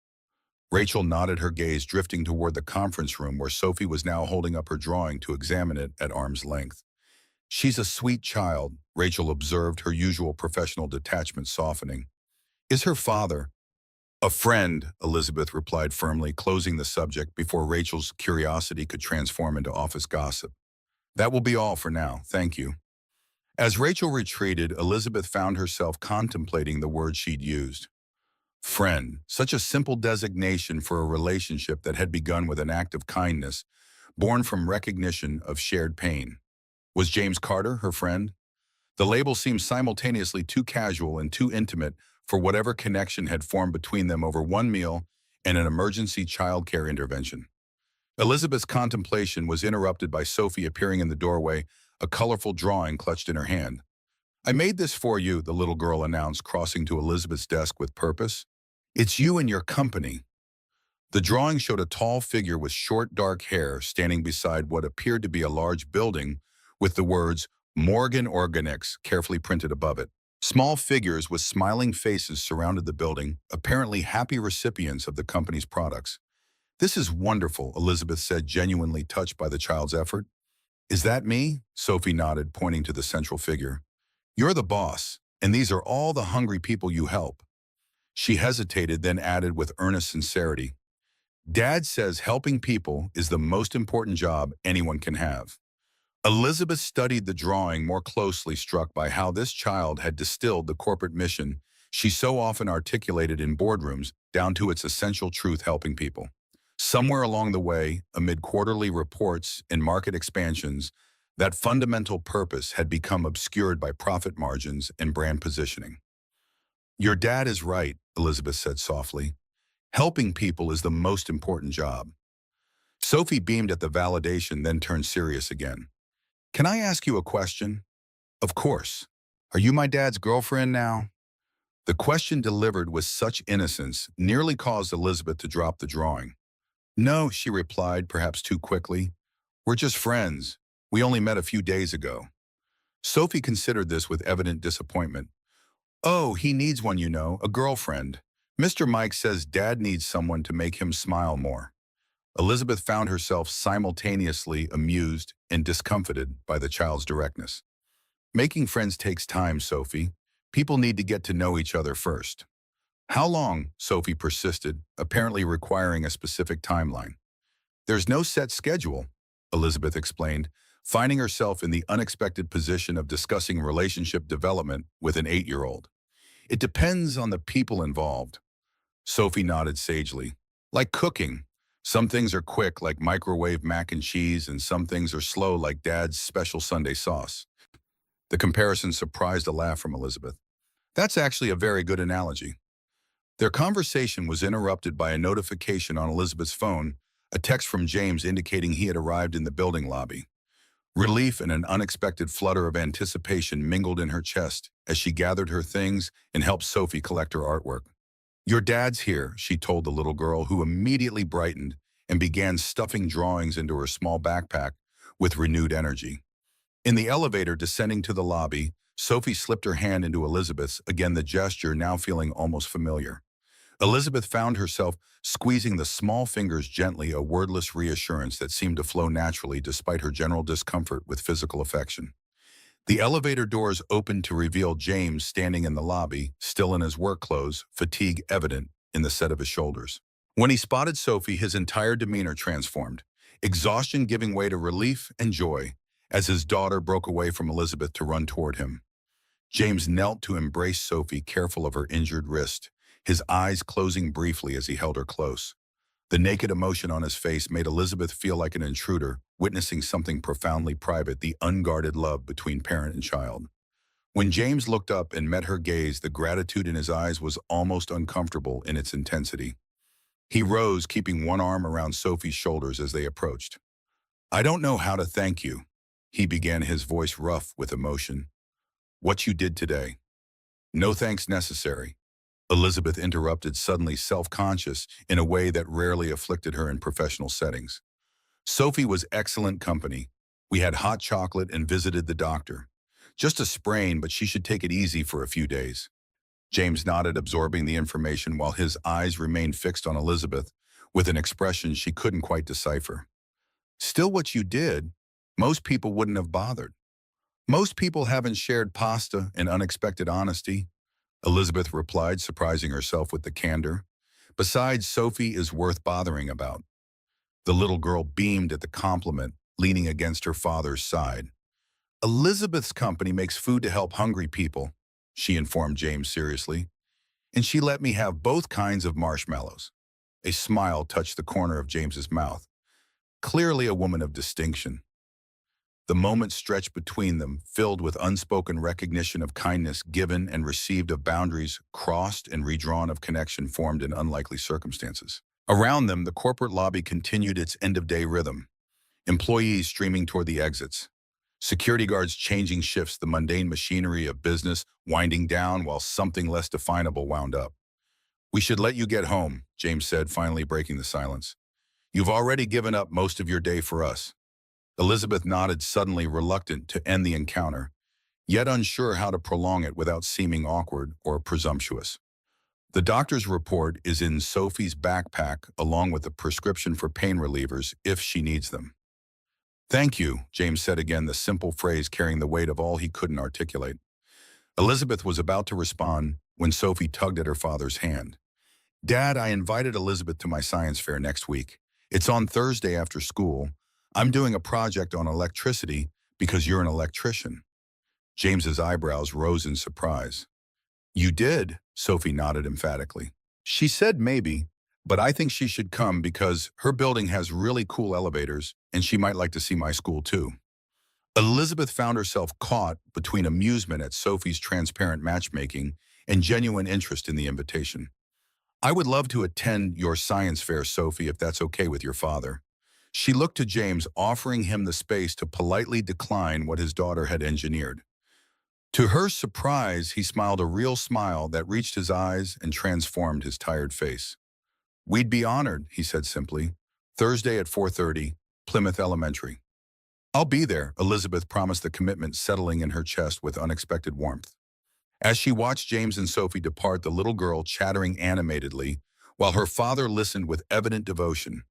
Rachel nodded, her gaze drifting toward the conference room where Sophie was now holding up her drawing to examine it at arm's length. "She's a sweet child," Rachel observed, her usual professional detachment softening. "Is her father—" "A friend," Elizabeth replied firmly, closing the subject before Rachel's curiosity could transform into office gossip. "That will be all for now, thank you." As Rachel retreated, Elizabeth found herself contemplating the word she'd used. Friend, such a simple designation for a relationship that had begun with an act of kindness, born from recognition of shared pain. Was James Carter her friend? The label seemed simultaneously too casual and too intimate for whatever connection had formed between them over one meal and an emergency childcare intervention. Elizabeth's contemplation was interrupted by Sophie appearing in the doorway, a colorful drawing clutched in her hand. "I made this for you," the little girl announced, crossing to Elizabeth's desk with purpose. "It's you and your company." The drawing showed a tall figure with short, dark hair standing beside what appeared to be a large building with the words Morgan Organics carefully printed above it. Small figures with smiling faces surrounded the building, apparently happy recipients of the company's products. "This is wonderful," Elizabeth said, genuinely touched by the child's effort. "Is that me?" Sophie nodded, pointing to the central figure. "You're the boss, and these are all the hungry people you help." She hesitated, then added with earnest sincerity, "Dad says helping people is the most important job anyone can have." Elizabeth studied the drawing more closely, struck by how this child had distilled the corporate mission she so often articulated in boardrooms down to its essential truth: helping people. Somewhere along the way, amid quarterly reports and market expansions, that fundamental purpose had become obscured by profit margins and brand positioning. "Your dad is right," Elizabeth said softly. "Helping people is the most important job." Sophie beamed at the validation, then turned serious again. "Can I ask you a question?" "Of course. Are you my dad's girlfriend now?" The question, delivered with such innocence, nearly caused Elizabeth to drop the drawing. "No," she replied, perhaps too quickly. "We're just friends. We only met a few days ago." Sophie considered this with evident disappointment. "Oh, he needs one, you know, a girlfriend. Mr. Mike says Dad needs someone to make him smile more." Elizabeth found herself simultaneously amused and discomfited by the child's directness. "Making friends takes time, Sophie. People need to get to know each other first." "How long?" Sophie persisted, apparently requiring a specific timeline. "There's no set schedule," Elizabeth explained, finding herself in the unexpected position of discussing relationship development with an 8-year-old. "It depends on the people involved." Sophie nodded sagely. "Like cooking. Some things are quick, like microwave mac and cheese, and some things are slow, like Dad's special Sunday sauce. The comparison surprised a laugh from Elizabeth. That's actually a very good analogy. Their conversation was interrupted by a notification on Elizabeth's phone, a text from James indicating he had arrived in the building lobby. Relief and an unexpected flutter of anticipation mingled in her chest as she gathered her things and helped Sophie collect her artwork. "Your dad's here," she told the little girl, who immediately brightened and began stuffing drawings into her small backpack with renewed energy. In the elevator descending to the lobby, Sophie slipped her hand into Elizabeth's, again the gesture now feeling almost familiar. Elizabeth found herself squeezing the small fingers gently, a wordless reassurance that seemed to flow naturally despite her general discomfort with physical affection. The elevator doors opened to reveal James standing in the lobby, still in his work clothes, fatigue evident in the set of his shoulders. When he spotted Sophie, his entire demeanor transformed, exhaustion giving way to relief and joy as his daughter broke away from Elizabeth to run toward him. James knelt to embrace Sophie, careful of her injured wrist, his eyes closing briefly as he held her close. The naked emotion on his face made Elizabeth feel like an intruder, witnessing something profoundly private, the unguarded love between parent and child. When James looked up and met her gaze, the gratitude in his eyes was almost uncomfortable in its intensity. He rose, keeping one arm around Sophie's shoulders as they approached. "I don't know how to thank you," he began, his voice rough with emotion. "What you did today. No thanks necessary." Elizabeth interrupted, suddenly self-conscious in a way that rarely afflicted her in professional settings. "Sophie was excellent company. We had hot chocolate and visited the doctor. Just a sprain, but she should take it easy for a few days." James nodded, absorbing the information while his eyes remained fixed on Elizabeth with an expression she couldn't quite decipher. "Still, what you did, most people wouldn't have bothered. Most people haven't shared pasta in unexpected honesty," Elizabeth replied, surprising herself with the candor. "Besides, Sophie is worth bothering about." The little girl beamed at the compliment, leaning against her father's side. "Elizabeth's company makes food to help hungry people," she informed James seriously, "and she let me have both kinds of marshmallows." A smile touched the corner of James's mouth. Clearly a woman of distinction. The moment stretched between them, filled with unspoken recognition of kindness given and received, of boundaries crossed and redrawn, of connection formed in unlikely circumstances. Around them, the corporate lobby continued its end-of-day rhythm. Employees streaming toward the exits. Security guards changing shifts, the mundane machinery of business winding down while something less definable wound up. "We should let you get home," James said, finally breaking the silence. "You've already given up most of your day for us." Elizabeth nodded, suddenly reluctant to end the encounter, yet unsure how to prolong it without seeming awkward or presumptuous. "The doctor's report is in Sophie's backpack, along with a prescription for pain relievers if she needs them." "Thank you," James said again, the simple phrase carrying the weight of all he couldn't articulate. Elizabeth was about to respond when Sophie tugged at her father's hand. "Dad, I invited Elizabeth to my science fair next week. It's on Thursday after school. I'm doing a project on electricity because you're an electrician." James's eyebrows rose in surprise. "You did?" Sophie nodded emphatically. "She said maybe, but I think she should come because her building has really cool elevators and she might like to see my school too." Elizabeth found herself caught between amusement at Sophie's transparent matchmaking and genuine interest in the invitation. "I would love to attend your science fair, Sophie, if that's okay with your father." She looked to James, offering him the space to politely decline what his daughter had engineered. To her surprise, he smiled, a real smile that reached his eyes and transformed his tired face. "We'd be honored," he said simply. "Thursday at 4:30, Plymouth Elementary." "I'll be there," Elizabeth promised, the commitment settling in her chest with unexpected warmth. As she watched James and Sophie depart, the little girl chattering animatedly, while her father listened with evident devotion,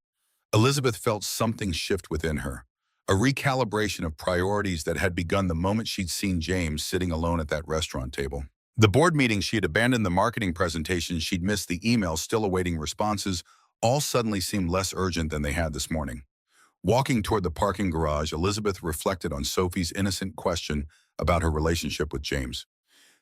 Elizabeth felt something shift within her, a recalibration of priorities that had begun the moment she'd seen James sitting alone at that restaurant table. The board meeting she had abandoned, the marketing presentation she'd missed, the emails still awaiting responses, all suddenly seemed less urgent than they had this morning. Walking toward the parking garage, Elizabeth reflected on Sophie's innocent question about her relationship with James.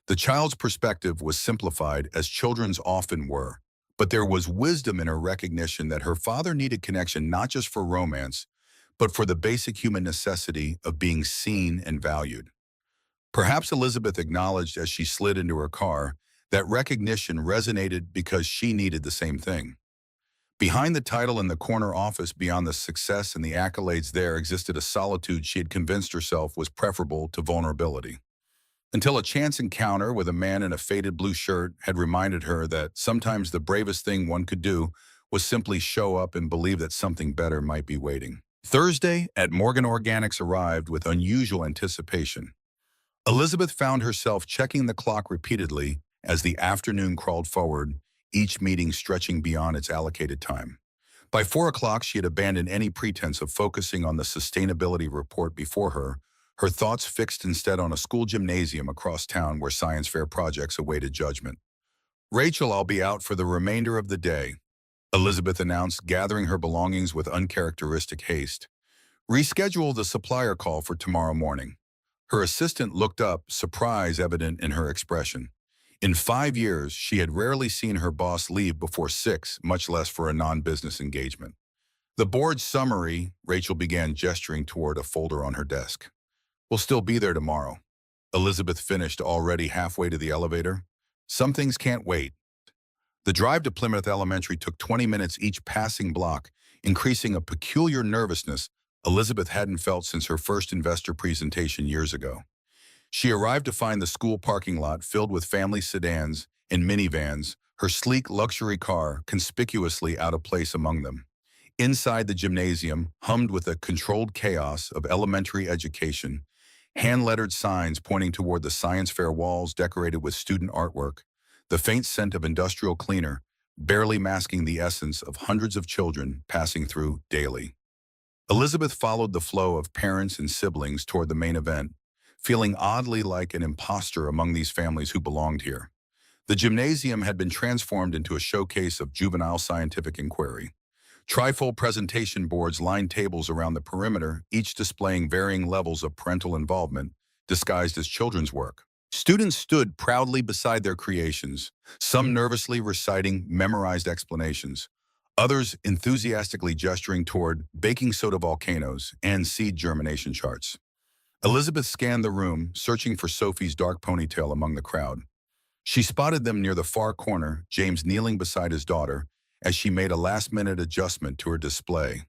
The child's perspective was simplified, as children's often were. But there was wisdom in her recognition that her father needed connection not just for romance, but for the basic human necessity of being seen and valued. Perhaps Elizabeth acknowledged as she slid into her car that recognition resonated because she needed the same thing. Behind the title in the corner office, beyond the success and the accolades there, existed a solitude she had convinced herself was preferable to vulnerability. Until a chance encounter with a man in a faded blue shirt had reminded her that sometimes the bravest thing one could do was simply show up and believe that something better might be waiting. Thursday at Morgan Organics arrived with unusual anticipation. Elizabeth found herself checking the clock repeatedly as the afternoon crawled forward, each meeting stretching beyond its allocated time. By 4 o'clock, she had abandoned any pretense of focusing on the sustainability report before her thoughts fixed instead on a school gymnasium across town where science fair projects awaited judgment. "Rachel, I'll be out for the remainder of the day," Elizabeth announced, gathering her belongings with uncharacteristic haste. "Reschedule the supplier call for tomorrow morning." Her assistant looked up, surprise evident in her expression. In 5 years, she had rarely seen her boss leave before 6, much less for a non-business engagement. "The board summary," Rachel began, gesturing toward a folder on her desk, "will still be there tomorrow." Elizabeth finished, already halfway to the elevator. "Some things can't wait." The drive to Plymouth Elementary took 20 minutes each passing block, increasing a peculiar nervousness Elizabeth hadn't felt since her first investor presentation years ago. She arrived to find the school parking lot filled with family sedans and minivans, her sleek luxury car conspicuously out of place among them. Inside, the gymnasium hummed with a controlled chaos of elementary education, hand-lettered signs pointing toward the science fair walls decorated with student artwork, the faint scent of industrial cleaner barely masking the essence of hundreds of children passing through daily. Elizabeth followed the flow of parents and siblings toward the main event, feeling oddly like an imposter among these families who belonged here. The gymnasium had been transformed into a showcase of juvenile scientific inquiry. Trifold presentation boards lined tables around the perimeter, each displaying varying levels of parental involvement, disguised as children's work. Students stood proudly beside their creations, some nervously reciting memorized explanations, others enthusiastically gesturing toward baking soda volcanoes and seed germination charts. Elizabeth scanned the room, searching for Sophie's dark ponytail among the crowd. She spotted them near the far corner, James kneeling beside his daughter, as she made a last-minute adjustment to her display.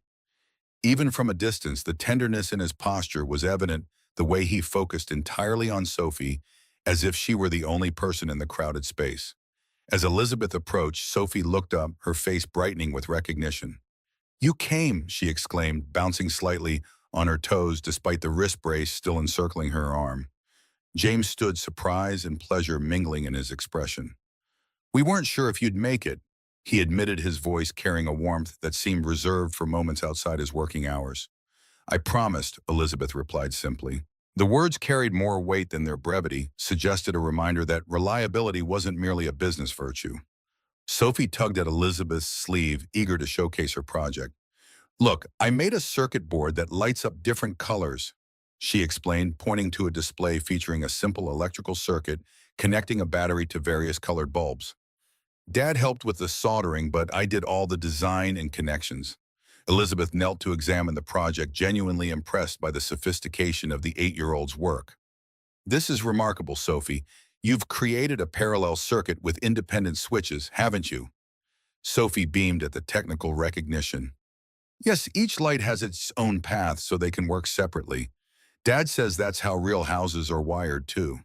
Even from a distance, the tenderness in his posture was evident, the way he focused entirely on Sophie, as if she were the only person in the crowded space. As Elizabeth approached, Sophie looked up, her face brightening with recognition. "You came," she exclaimed, bouncing slightly on her toes despite the wrist brace still encircling her arm. James stood, surprise and pleasure mingling in his expression. "We weren't sure if you'd make it," he admitted, his voice carrying a warmth that seemed reserved for moments outside his working hours. "I promised," Elizabeth replied simply. The words carried more weight than their brevity, suggested a reminder that reliability wasn't merely a business virtue. Sophie tugged at Elizabeth's sleeve, eager to showcase her project. "Look, I made a circuit board that lights up different colors," she explained, pointing to a display featuring a simple electrical circuit connecting a battery to various colored bulbs. "Dad helped with the soldering, but I did all the design and connections." Elizabeth knelt to examine the project, genuinely impressed by the sophistication of the 8-year-old's work. "This is remarkable, Sophie. You've created a parallel circuit with independent switches, haven't you?" Sophie beamed at the technical recognition. "Yes, each light has its own path so they can work separately. Dad says that's how real houses are wired, too."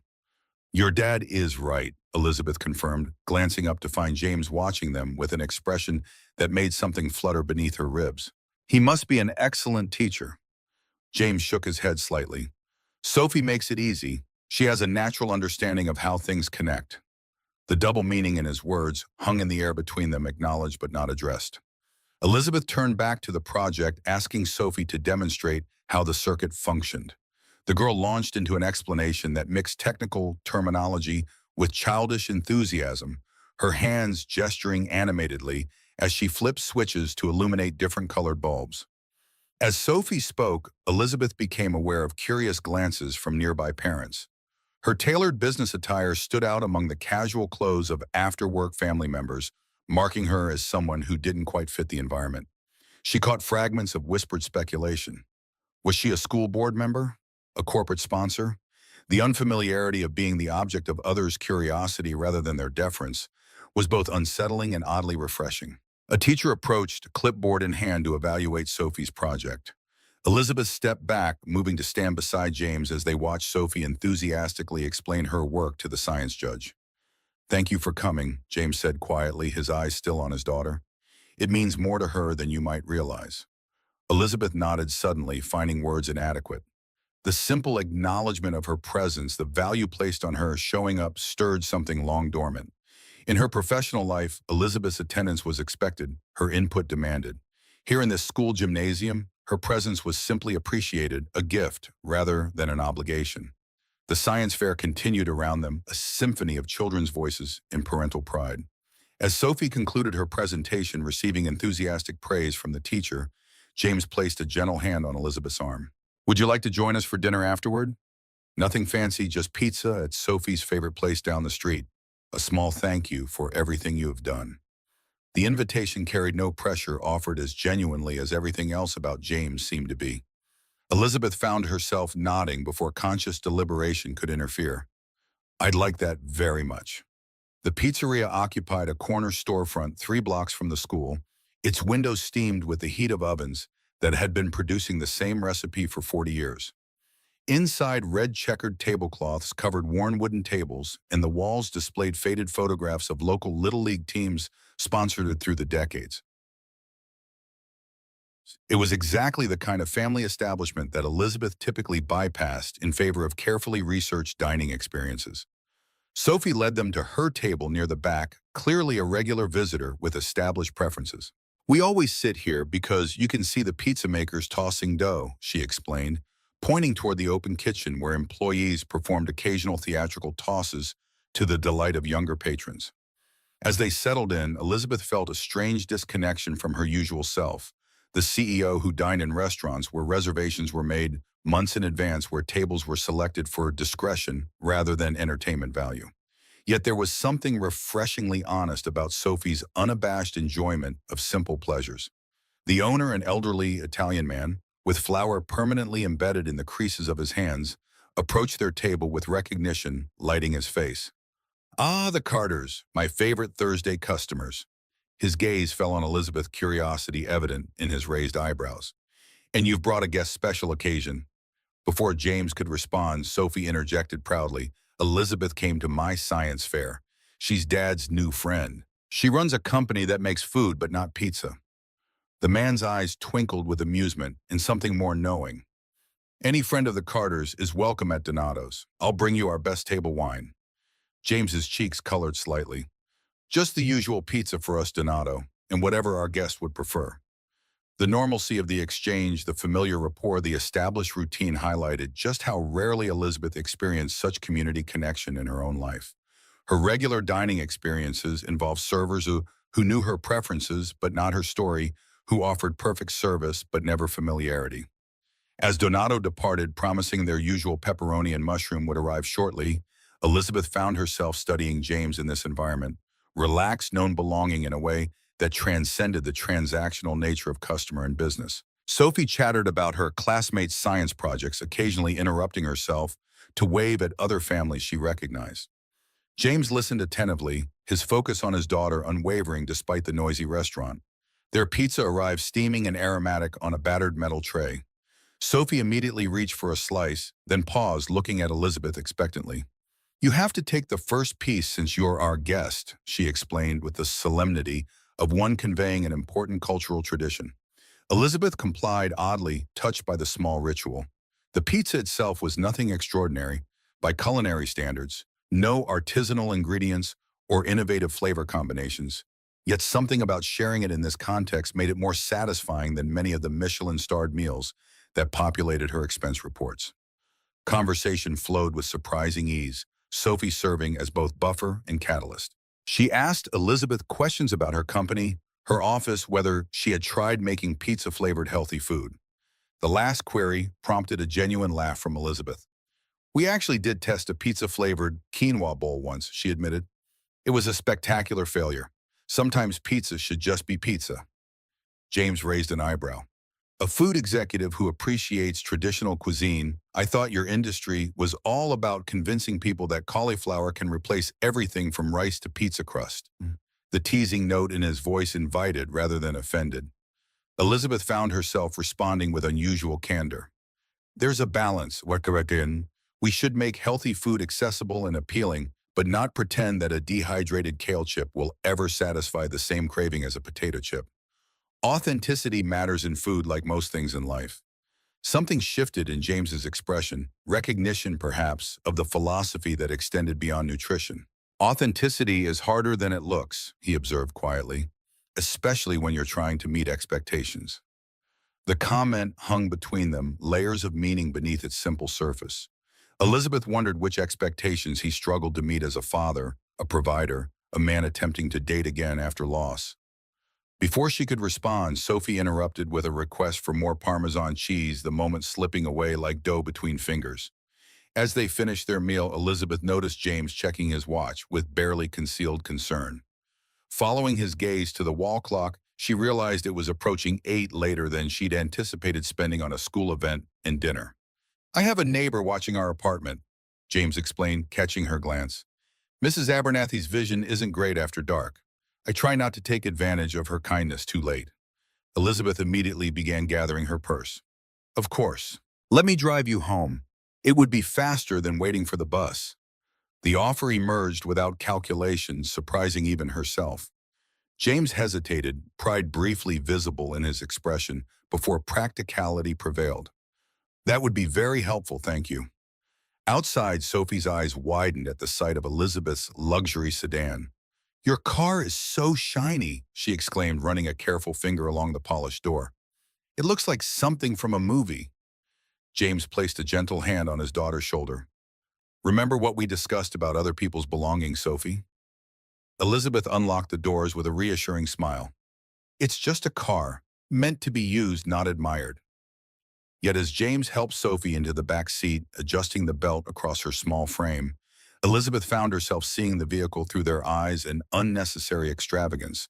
"Your dad is right," Elizabeth confirmed, glancing up to find James watching them with an expression that made something flutter beneath her ribs. "He must be an excellent teacher." James shook his head slightly. "Sophie makes it easy. She has a natural understanding of how things connect." The double meaning in his words hung in the air between them, acknowledged but not addressed. Elizabeth turned back to the project, asking Sophie to demonstrate how the circuit functioned. The girl launched into an explanation that mixed technical terminology with childish enthusiasm, her hands gesturing animatedly as she flipped switches to illuminate different colored bulbs. As Sophie spoke, Elizabeth became aware of curious glances from nearby parents. Her tailored business attire stood out among the casual clothes of after-work family members, marking her as someone who didn't quite fit the environment. She caught fragments of whispered speculation. Was she a school board member? A corporate sponsor? The unfamiliarity of being the object of others' curiosity rather than their deference was both unsettling and oddly refreshing. A teacher approached, clipboard in hand, to evaluate Sophie's project. Elizabeth stepped back, moving to stand beside James as they watched Sophie enthusiastically explain her work to the science judge. "Thank you for coming," James said quietly, his eyes still on his daughter. "It means more to her than you might realize." Elizabeth nodded suddenly, finding words inadequate. The simple acknowledgement of her presence, the value placed on her showing up, stirred something long dormant. In her professional life, Elizabeth's attendance was expected, her input demanded. Here in this school gymnasium, her presence was simply appreciated, a gift rather than an obligation. The science fair continued around them, a symphony of children's voices in parental pride. As Sophie concluded her presentation, receiving enthusiastic praise from the teacher, James placed a gentle hand on Elizabeth's arm. "Would you like to join us for dinner afterward? Nothing fancy, just pizza at Sophie's favorite place down the street. A small thank you for everything you have done." The invitation carried no pressure, offered as genuinely as everything else about James seemed to be. Elizabeth found herself nodding before conscious deliberation could interfere. "I'd like that very much." The pizzeria occupied a corner storefront 3 blocks from the school, its windows steamed with the heat of ovens that had been producing the same recipe for 40 years. Inside, red checkered tablecloths covered worn wooden tables, and the walls displayed faded photographs of local Little League teams sponsored through the decades. It was exactly the kind of family establishment that Elizabeth typically bypassed in favor of carefully researched dining experiences. Sophie led them to her table near the back, clearly a regular visitor with established preferences. "We always sit here because you can see the pizza makers tossing dough," she explained, pointing toward the open kitchen where employees performed occasional theatrical tosses to the delight of younger patrons. As they settled in, Elizabeth felt a strange disconnection from her usual self, the CEO who dined in restaurants where reservations were made months in advance, where tables were selected for discretion rather than entertainment value. Yet there was something refreshingly honest about Sophie's unabashed enjoyment of simple pleasures. The owner, an elderly Italian man, with flour permanently embedded in the creases of his hands, approached their table with recognition lighting his face. "Ah, the Carters, my favorite Thursday customers." His gaze fell on Elizabeth, curiosity evident in his raised eyebrows. "And you've brought a guest special occasion." Before James could respond, Sophie interjected proudly, "Elizabeth came to my science fair. She's Dad's new friend. She runs a company that makes food but not pizza." The man's eyes twinkled with amusement and something more knowing. "Any friend of the Carters is welcome at Donato's. I'll bring you our best table wine." James's cheeks colored slightly. "Just the usual pizza for us, Donato, and whatever our guest would prefer." The normalcy of the exchange, the familiar rapport, the established routine highlighted just how rarely Elizabeth experienced such community connection in her own life. Her regular dining experiences involved servers who knew her preferences but not her story, who offered perfect service but never familiarity. As Donato departed, promising their usual pepperoni and mushroom would arrive shortly, Elizabeth found herself studying James in this environment, relaxed, known belonging in a way that transcended the transactional nature of customer and business. Sophie chattered about her classmates' science projects, occasionally interrupting herself to wave at other families she recognized. James listened attentively, his focus on his daughter unwavering despite the noisy restaurant. Their pizza arrived steaming and aromatic on a battered metal tray. Sophie immediately reached for a slice, then paused, looking at Elizabeth expectantly. "You have to take the first piece since you're our guest," she explained with the solemnity of one conveying an important cultural tradition. Elizabeth complied, oddly touched by the small ritual. The pizza itself was nothing extraordinary by culinary standards, no artisanal ingredients or innovative flavor combinations. Yet something about sharing it in this context made it more satisfying than many of the Michelin-starred meals that populated her expense reports. Conversation flowed with surprising ease, Sophie serving as both buffer and catalyst. She asked Elizabeth questions about her company, her office, whether she had tried making pizza-flavored healthy food. The last query prompted a genuine laugh from Elizabeth. "We actually did test a pizza-flavored quinoa bowl once," she admitted. "It was a spectacular failure. Sometimes pizza should just be pizza. James raised an eyebrow. A food executive who appreciates traditional cuisine, I thought your industry was all about convincing people that cauliflower can replace everything from rice to pizza crust. The teasing note in his voice invited rather than offended. Elizabeth found herself responding with unusual candor. There's a balance, Wakaradin. We should make healthy food accessible and appealing, but not pretend that a dehydrated kale chip will ever satisfy the same craving as a potato chip. Authenticity matters in food like most things in life. Something shifted in James's expression, recognition perhaps, of the philosophy that extended beyond nutrition. Authenticity is harder than it looks, he observed quietly, especially when you're trying to meet expectations. The comment hung between them, layers of meaning beneath its simple surface. Elizabeth wondered which expectations he struggled to meet as a father, a provider, a man attempting to date again after loss. Before she could respond, Sophie interrupted with a request for more Parmesan cheese, the moment slipping away like dough between fingers. As they finished their meal, Elizabeth noticed James checking his watch with barely concealed concern. Following his gaze to the wall clock, she realized it was approaching 8 later than she'd anticipated spending on a school event and dinner. I have a neighbor watching our apartment, James explained, catching her glance. Mrs. Abernathy's vision isn't great after dark. I try not to take advantage of her kindness too late. Elizabeth immediately began gathering her purse. Of course. Let me drive you home. It would be faster than waiting for the bus. The offer emerged without calculation, surprising even herself. James hesitated, pride briefly visible in his expression, before practicality prevailed. That would be very helpful, thank you. Outside, Sophie's eyes widened at the sight of Elizabeth's luxury sedan. Your car is so shiny, she exclaimed, running a careful finger along the polished door. It looks like something from a movie. James placed a gentle hand on his daughter's shoulder. Remember what we discussed about other people's belongings, Sophie? Elizabeth unlocked the doors with a reassuring smile. It's just a car, meant to be used, not admired. Yet as James helped Sophie into the back seat, adjusting the belt across her small frame, Elizabeth found herself seeing the vehicle through their eyes an unnecessary extravagance,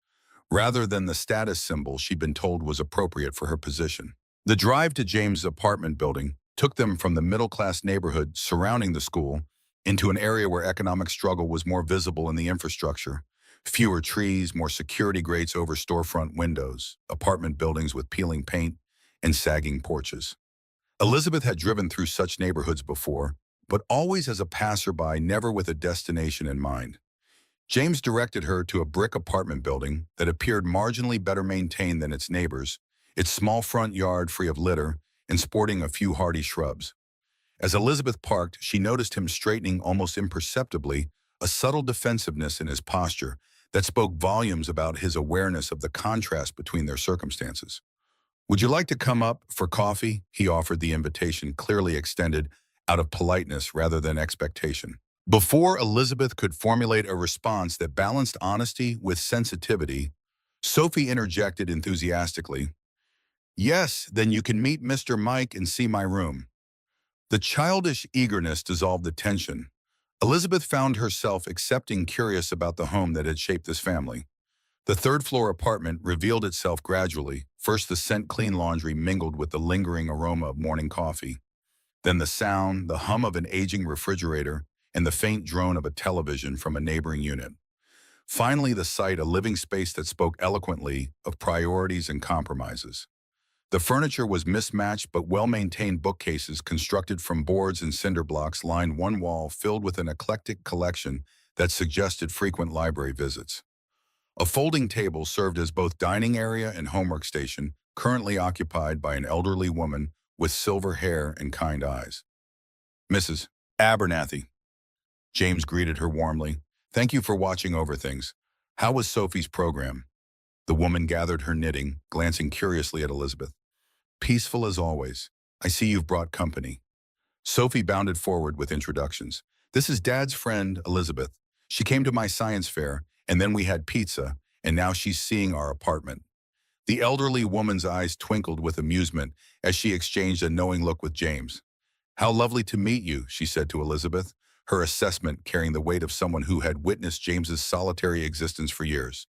rather than the status symbol she'd been told was appropriate for her position. The drive to James' apartment building took them from the middle-class neighborhood surrounding the school into an area where economic struggle was more visible in the infrastructure. Fewer trees, more security grates over storefront windows, apartment buildings with peeling paint and sagging porches. Elizabeth had driven through such neighborhoods before, but always as a passerby, never with a destination in mind. James directed her to a brick apartment building that appeared marginally better maintained than its neighbors, its small front yard free of litter and sporting a few hardy shrubs. As Elizabeth parked, she noticed him straightening almost imperceptibly, a subtle defensiveness in his posture that spoke volumes about his awareness of the contrast between their circumstances. Would you like to come up for coffee? He offered, the invitation clearly extended out of politeness rather than expectation. Before Elizabeth could formulate a response that balanced honesty with sensitivity, Sophie interjected enthusiastically, Yes, then you can meet Mr. Mike and see my room. The childish eagerness dissolved the tension. Elizabeth found herself accepting, curious about the home that had shaped this family. The third-floor apartment revealed itself gradually. First, the scent clean laundry mingled with the lingering aroma of morning coffee. Then the sound, the hum of an aging refrigerator, and the faint drone of a television from a neighboring unit. Finally, the sight, a living space that spoke eloquently of priorities and compromises. The furniture was mismatched but well-maintained. Bookcases constructed from boards and cinder blocks lined one wall, filled with an eclectic collection that suggested frequent library visits. A folding table served as both dining area and homework station, currently occupied by an elderly woman with silver hair and kind eyes. Mrs. Abernathy. James greeted her warmly. Thank you for watching over things. How was Sophie's program? The woman gathered her knitting, glancing curiously at Elizabeth. Peaceful as always. I see you've brought company. Sophie bounded forward with introductions. This is Dad's friend, Elizabeth. She came to my science fair, and then we had pizza, and now she's seeing our apartment. The elderly woman's eyes twinkled with amusement as she exchanged a knowing look with James. How lovely to meet you, she said to Elizabeth, her assessment carrying the weight of someone who had witnessed James's solitary existence for years.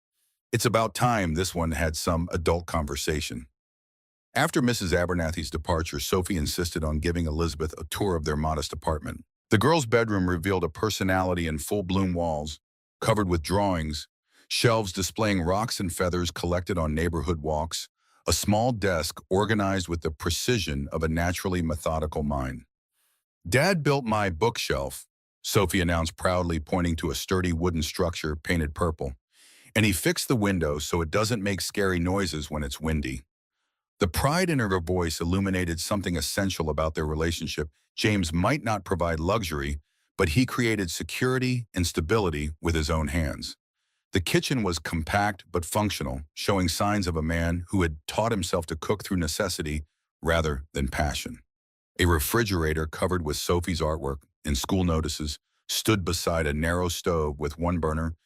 It's about time this one had some adult conversation. After Mrs. Abernathy's departure, Sophie insisted on giving Elizabeth a tour of their modest apartment. The girl's bedroom revealed a personality in full-bloom walls, covered with drawings, shelves displaying rocks and feathers collected on neighborhood walks, a small desk organized with the precision of a naturally methodical mind. "Dad built my bookshelf," Sophie announced proudly, pointing to a sturdy wooden structure painted purple. "And he fixed the window so it doesn't make scary noises when it's windy." The pride in her voice illuminated something essential about their relationship. James might not provide luxury, but he created security and stability with his own hands. The kitchen was compact but functional, showing signs of a man who had taught himself to cook through necessity rather than passion. A refrigerator covered with Sophie's artwork and school notices stood beside a narrow stove with one burner,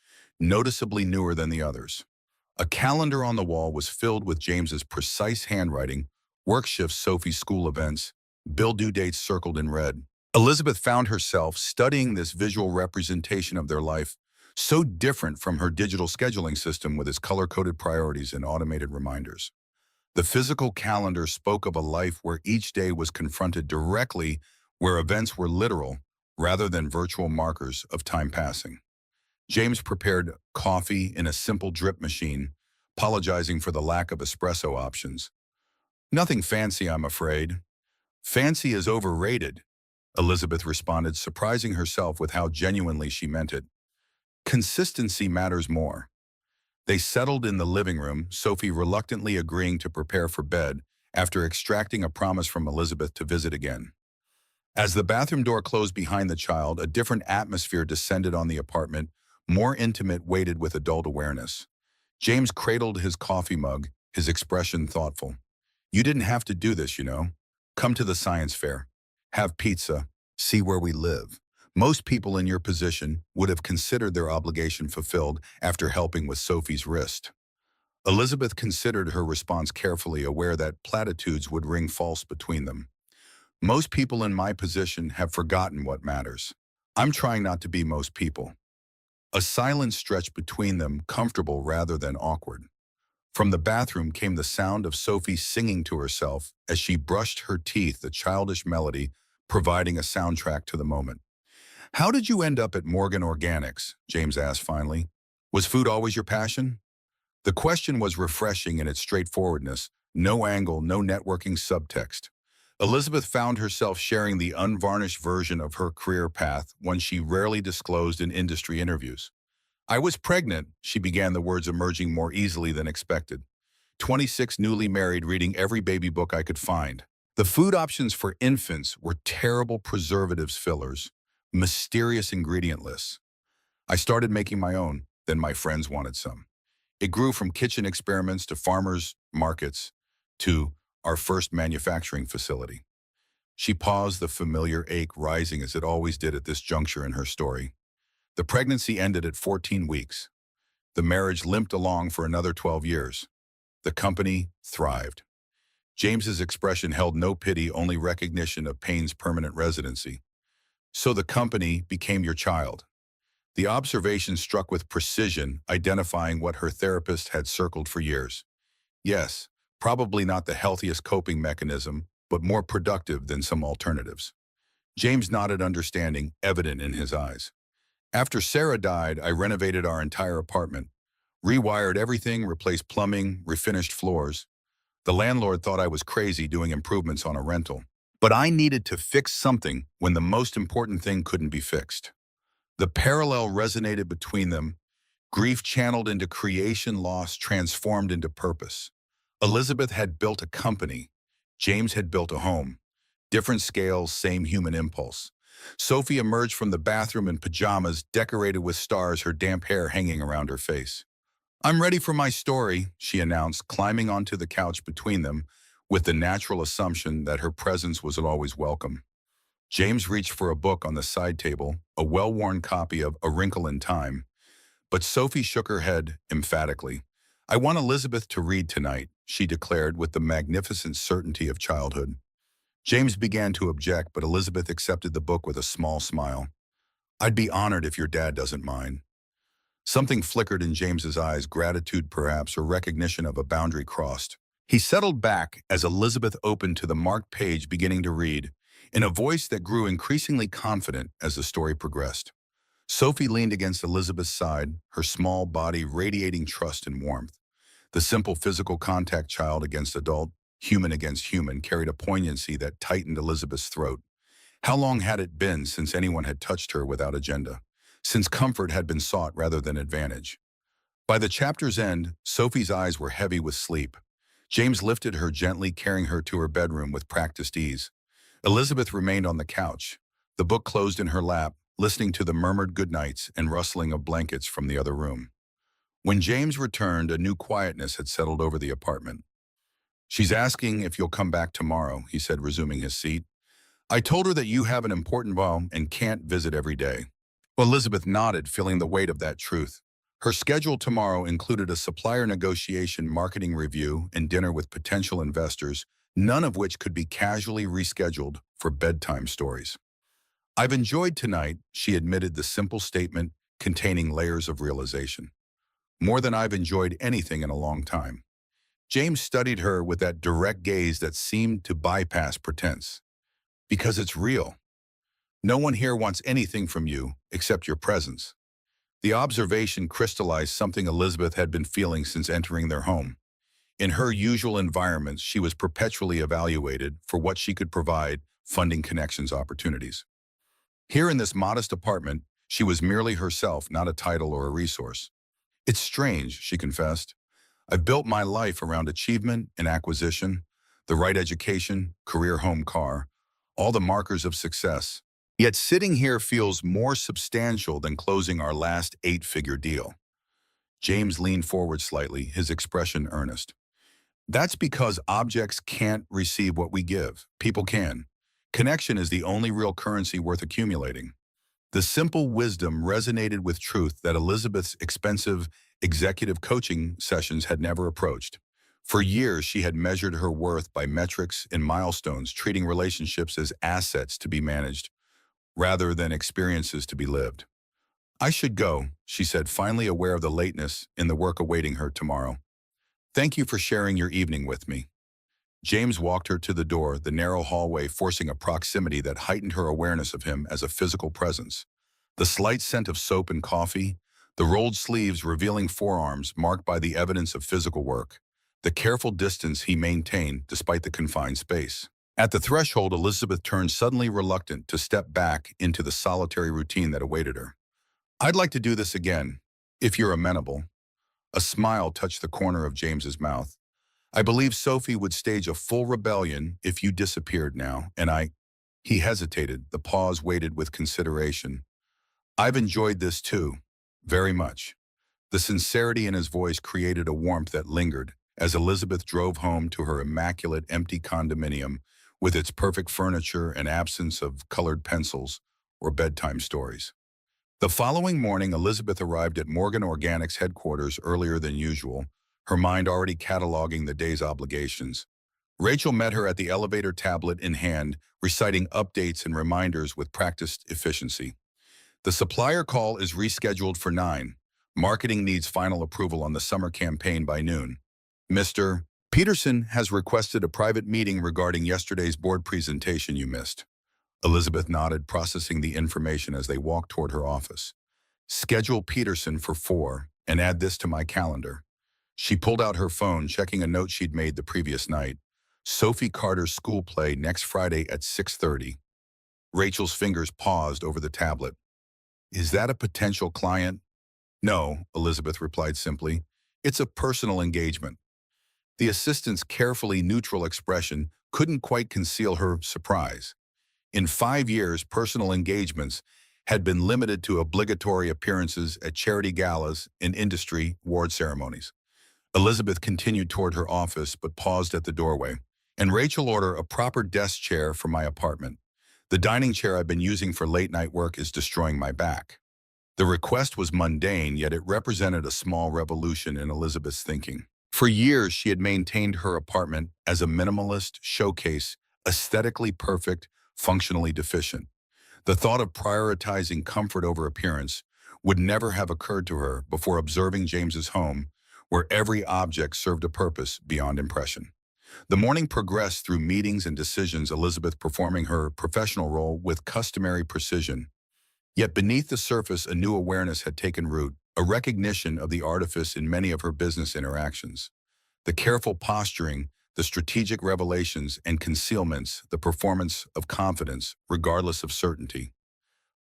noticeably newer than the others. A calendar on the wall was filled with James's precise handwriting, work shifts, Sophie's school events, bill due dates circled in red. Elizabeth found herself studying this visual representation of their life, so different from her digital scheduling system with its color-coded priorities and automated reminders. The physical calendar spoke of a life where each day was confronted directly, where events were literal rather than virtual markers of time passing. James prepared coffee in a simple drip machine, apologizing for the lack of espresso options. "Nothing fancy, I'm afraid." "Fancy is overrated," Elizabeth responded, surprising herself with how genuinely she meant it. "Consistency matters more." They settled in the living room, Sophie reluctantly agreeing to prepare for bed after extracting a promise from Elizabeth to visit again. As the bathroom door closed behind the child, a different atmosphere descended on the apartment, more intimate, weighted with adult awareness. James cradled his coffee mug, his expression thoughtful. "You didn't have to do this, you know. Come to the science fair. Have pizza. See where we live." Most people in your position would have considered their obligation fulfilled after helping with Sophie's wrist. Elizabeth considered her response carefully, aware that platitudes would ring false between them. "Most people in my position have forgotten what matters." "I'm trying not to be most people." A silence stretched between them, comfortable rather than awkward. From the bathroom came the sound of Sophie singing to herself as she brushed her teeth, a childish melody providing a soundtrack to the moment. "How did you end up at Morgan Organics?" James asked finally. "Was food always your passion?" The question was refreshing in its straightforwardness, no angle, no networking subtext. Elizabeth found herself sharing the unvarnished version of her career path, one she rarely disclosed in industry interviews. "I was pregnant," she began, the words emerging more easily than expected. 26, newly married, reading every baby book I could find. The food options for infants were terrible preservatives, fillers, mysterious ingredient lists. I started making my own, then my friends wanted some. It grew from kitchen experiments to farmers' markets to our first manufacturing facility. She paused, the familiar ache rising as it always did at this juncture in her story. The pregnancy ended at 14 weeks. The marriage limped along for another 12 years. The company thrived. James's expression held no pity, only recognition of pain's permanent residency. "So the company became your child." The observation struck with precision, identifying what her therapist had circled for years. "Yes, probably not the healthiest coping mechanism, but more productive than some alternatives." James nodded, understanding, evident in his eyes. "After Sarah died, I renovated our entire apartment. Rewired everything, replaced plumbing, refinished floors. The landlord thought I was crazy doing improvements on a rental. But I needed to fix something when the most important thing couldn't be fixed." The parallel resonated between them, grief channeled into creation, loss transformed into purpose. Elizabeth had built a company. James had built a home. Different scales, same human impulse. Sophie emerged from the bathroom in pajamas, decorated with stars, her damp hair hanging around her face. "I'm ready for my story," she announced, climbing onto the couch between them, with the natural assumption that her presence was always welcome. James reached for a book on the side table, a well-worn copy of A Wrinkle in Time, but Sophie shook her head emphatically. "I want Elizabeth to read tonight," she declared with the magnificent certainty of childhood. James began to object, but Elizabeth accepted the book with a small smile. "I'd be honored if your dad doesn't mind." Something flickered in James's eyes, gratitude perhaps, or recognition of a boundary crossed. He settled back as Elizabeth opened to the marked page, beginning to read, in a voice that grew increasingly confident as the story progressed. Sophie leaned against Elizabeth's side, her small body radiating trust and warmth. The simple physical contact, child against adult, human against human, carried a poignancy that tightened Elizabeth's throat. How long had it been since anyone had touched her without agenda? Since comfort had been sought rather than advantage? By the chapter's end, Sophie's eyes were heavy with sleep. James lifted her gently, carrying her to her bedroom with practiced ease. Elizabeth remained on the couch, the book closed in her lap, listening to the murmured goodnights and rustling of blankets from the other room. When James returned, a new quietness had settled over the apartment. "She's asking if you'll come back tomorrow," he said, resuming his seat. "I told her that you have an important vow and can't visit every day." Well, Elizabeth nodded, feeling the weight of that truth. Her schedule tomorrow included a supplier negotiation, marketing review, and dinner with potential investors, none of which could be casually rescheduled for bedtime stories. "I've enjoyed tonight," she admitted, the simple statement containing layers of realization. "More than I've enjoyed anything in a long time." James studied her with that direct gaze that seemed to bypass pretense. "Because it's real. No one here wants anything from you except your presence." The observation crystallized something Elizabeth had been feeling since entering their home. In her usual environments, she was perpetually evaluated for what she could provide, funding, connections, opportunities. Here in this modest apartment, she was merely herself, not a title or a resource. "It's strange," she confessed. "I've built my life around achievement and acquisition, the right education, career, home, car, all the markers of success. Yet sitting here feels more substantial than closing our last 8-figure deal." James leaned forward slightly, his expression earnest. "That's because objects can't receive what we give. People can. Connection is the only real currency worth accumulating." The simple wisdom resonated with truth that Elizabeth's expensive executive coaching sessions had never approached. For years, she had measured her worth by metrics and milestones, treating relationships as assets to be managed rather than experiences to be lived. "I should go," she said, finally aware of the lateness in the work awaiting her tomorrow. "Thank you for sharing your evening with me." James walked her to the door, the narrow hallway forcing a proximity that heightened her awareness of him as a physical presence. The slight scent of soap and coffee, the rolled sleeves revealing forearms marked by the evidence of physical work, the careful distance he maintained despite the confined space. At the threshold, Elizabeth turned, suddenly reluctant to step back into the solitary routine that awaited her. "I'd like to do this again, if you're amenable." A smile touched the corner of James's mouth. "I believe Sophie would stage a full rebellion if you disappeared now, and I—" He hesitated, the pause weighted with consideration. "I've enjoyed this too, very much." The sincerity in his voice created a warmth that lingered as Elizabeth drove home to her immaculate empty condominium with its perfect furniture and absence of colored pencils or bedtime stories. The following morning, Elizabeth arrived at Morgan Organics headquarters earlier than usual, her mind already cataloging the day's obligations. Rachel met her at the elevator, tablet in hand, reciting updates and reminders with practiced efficiency. "The supplier call is rescheduled for 9. Marketing needs final approval on the summer campaign by noon. Mr. Peterson has requested a private meeting regarding yesterday's board presentation you missed." Elizabeth nodded, processing the information as they walked toward her office. "Schedule Peterson for 4 and add this to my calendar." She pulled out her phone, checking a note she'd made the previous night. "Sophie Carter's school play next Friday at 6:30. Rachel's fingers paused over the tablet. "Is that a potential client?" "No," Elizabeth replied simply. "It's a personal engagement." The assistant's carefully neutral expression couldn't quite conceal her surprise. In 5 years, personal engagements had been limited to obligatory appearances at charity galas and industry award ceremonies. Elizabeth continued toward her office but paused at the doorway. "And Rachel, order a proper desk chair for my apartment. The dining chair I've been using for late-night work is destroying my back." The request was mundane, yet it represented a small revolution in Elizabeth's thinking. For years, she had maintained her apartment as a minimalist showcase, aesthetically perfect, functionally deficient. The thought of prioritizing comfort over appearance, would never have occurred to her before observing James's home, where every object served a purpose beyond impression. The morning progressed through meetings and decisions, Elizabeth performing her professional role with customary precision. Yet beneath the surface, a new awareness had taken root, a recognition of the artifice in many of her business interactions. The careful posturing, the strategic revelations and concealments, the performance of confidence, regardless of certainty.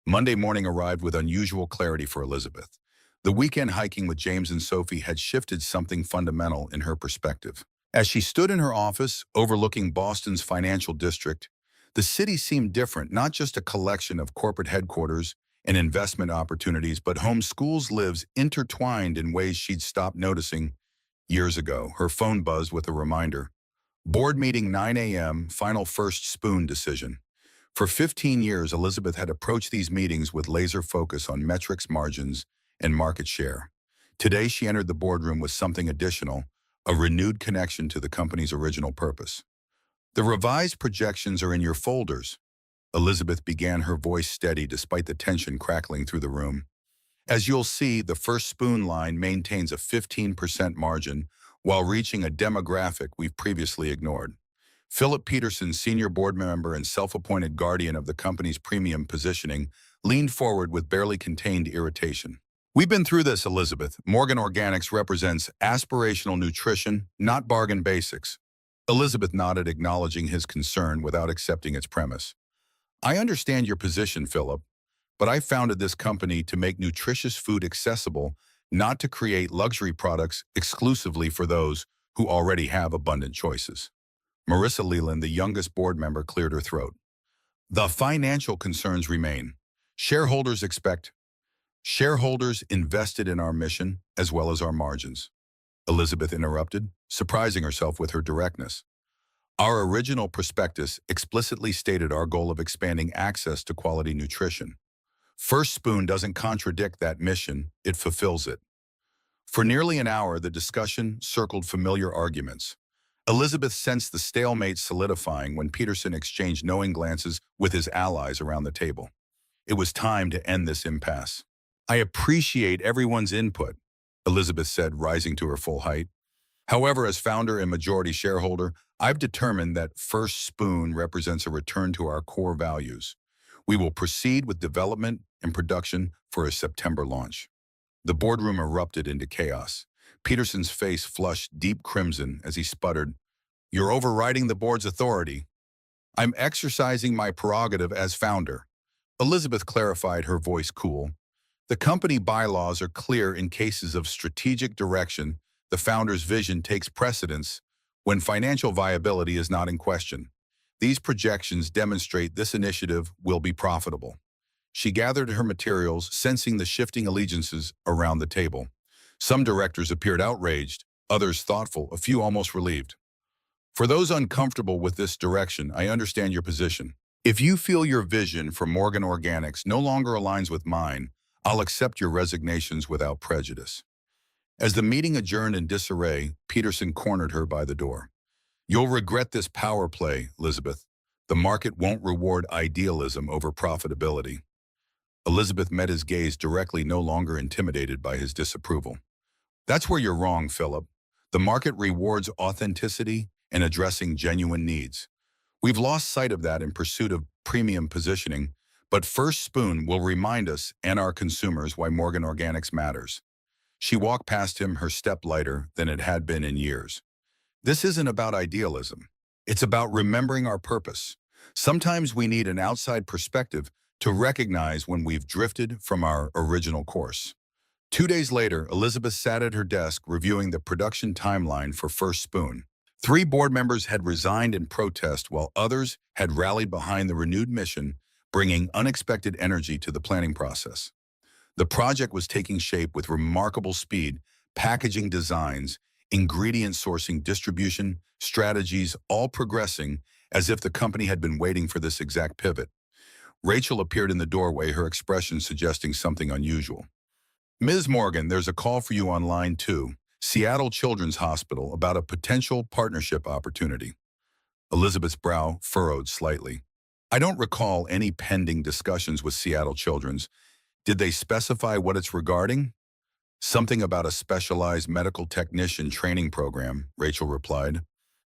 Monday morning arrived with unusual clarity for Elizabeth. The weekend hiking with James and Sophie had shifted something fundamental in her perspective. As she stood in her office, overlooking Boston's financial district, the city seemed different, not just a collection of corporate headquarters and investment opportunities, but home schools lives intertwined in ways she'd stopped noticing years ago. Her phone buzzed with a reminder. Board meeting 9 a.m., final first spoon decision. For 15 years, Elizabeth had approached these meetings with laser focus on metrics, margins, and market share. Today, she entered the boardroom with something additional, a renewed connection to the company's original purpose. The revised projections are in your folders. Elizabeth began, her voice steady despite the tension crackling through the room. As you'll see, the first spoon line maintains a 15% margin while reaching a demographic we've previously ignored. Philip Peterson, senior board member and self-appointed guardian of the company's premium positioning, leaned forward with barely contained irritation. We've been through this, Elizabeth. Morgan Organics represents aspirational nutrition, not bargain basics. Elizabeth nodded, acknowledging his concern without accepting its premise. I understand your position, Philip, but I founded this company to make nutritious food accessible, not to create luxury products exclusively for those who already have abundant choices. Marissa Leland, the youngest board member, cleared her throat. The financial concerns remain. Shareholders invested in our mission as well as our margins. Elizabeth interrupted, surprising herself with her directness. Our original prospectus explicitly stated our goal of expanding access to quality nutrition. First Spoon doesn't contradict that mission, it fulfills it. For nearly an hour, the discussion circled familiar arguments. Elizabeth sensed the stalemate solidifying when Peterson exchanged knowing glances with his allies around the table. It was time to end this impasse. I appreciate everyone's input, Elizabeth said, rising to her full height. However, as founder and majority shareholder, I've determined that First Spoon represents a return to our core values. We will proceed with development and production for a September launch. The boardroom erupted into chaos. Peterson's face flushed deep crimson as he sputtered, "You're overriding the board's authority." "I'm exercising my prerogative as founder." Elizabeth clarified, her voice cool. "The company bylaws are clear. In cases of strategic direction, the founder's vision takes precedence when financial viability is not in question. These projections demonstrate this initiative will be profitable." She gathered her materials, sensing the shifting allegiances around the table. Some directors appeared outraged, others thoughtful, a few almost relieved. "For those uncomfortable with this direction, I understand your position. If you feel your vision for Morgan Organics no longer aligns with mine, I'll accept your resignations without prejudice." As the meeting adjourned in disarray, Peterson cornered her by the door. "You'll regret this power play, Elizabeth. The market won't reward idealism over profitability." Elizabeth met his gaze directly, no longer intimidated by his disapproval. "That's where you're wrong, Philip. The market rewards authenticity and addressing genuine needs. We've lost sight of that in pursuit of premium positioning, but First Spoon will remind us and our consumers why Morgan Organics matters." She walked past him, her step lighter than it had been in years. "This isn't about idealism. It's about remembering our purpose. Sometimes we need an outside perspective to recognize when we've drifted from our original course." 2 days later, Elizabeth sat at her desk reviewing the production timeline for First Spoon. 3 board members had resigned in protest while others had rallied behind the renewed mission, bringing unexpected energy to the planning process. The project was taking shape with remarkable speed, packaging designs, ingredient sourcing, distribution, strategies, all progressing as if the company had been waiting for this exact pivot. Rachel appeared in the doorway, her expression suggesting something unusual. "Ms. Morgan, there's a call for you on line 2, Seattle Children's Hospital, about a potential partnership opportunity." Elizabeth's brow furrowed slightly. "I don't recall any pending discussions with Seattle Children's. Did they specify what it's regarding? Something about a specialized medical technician training program, Rachel replied.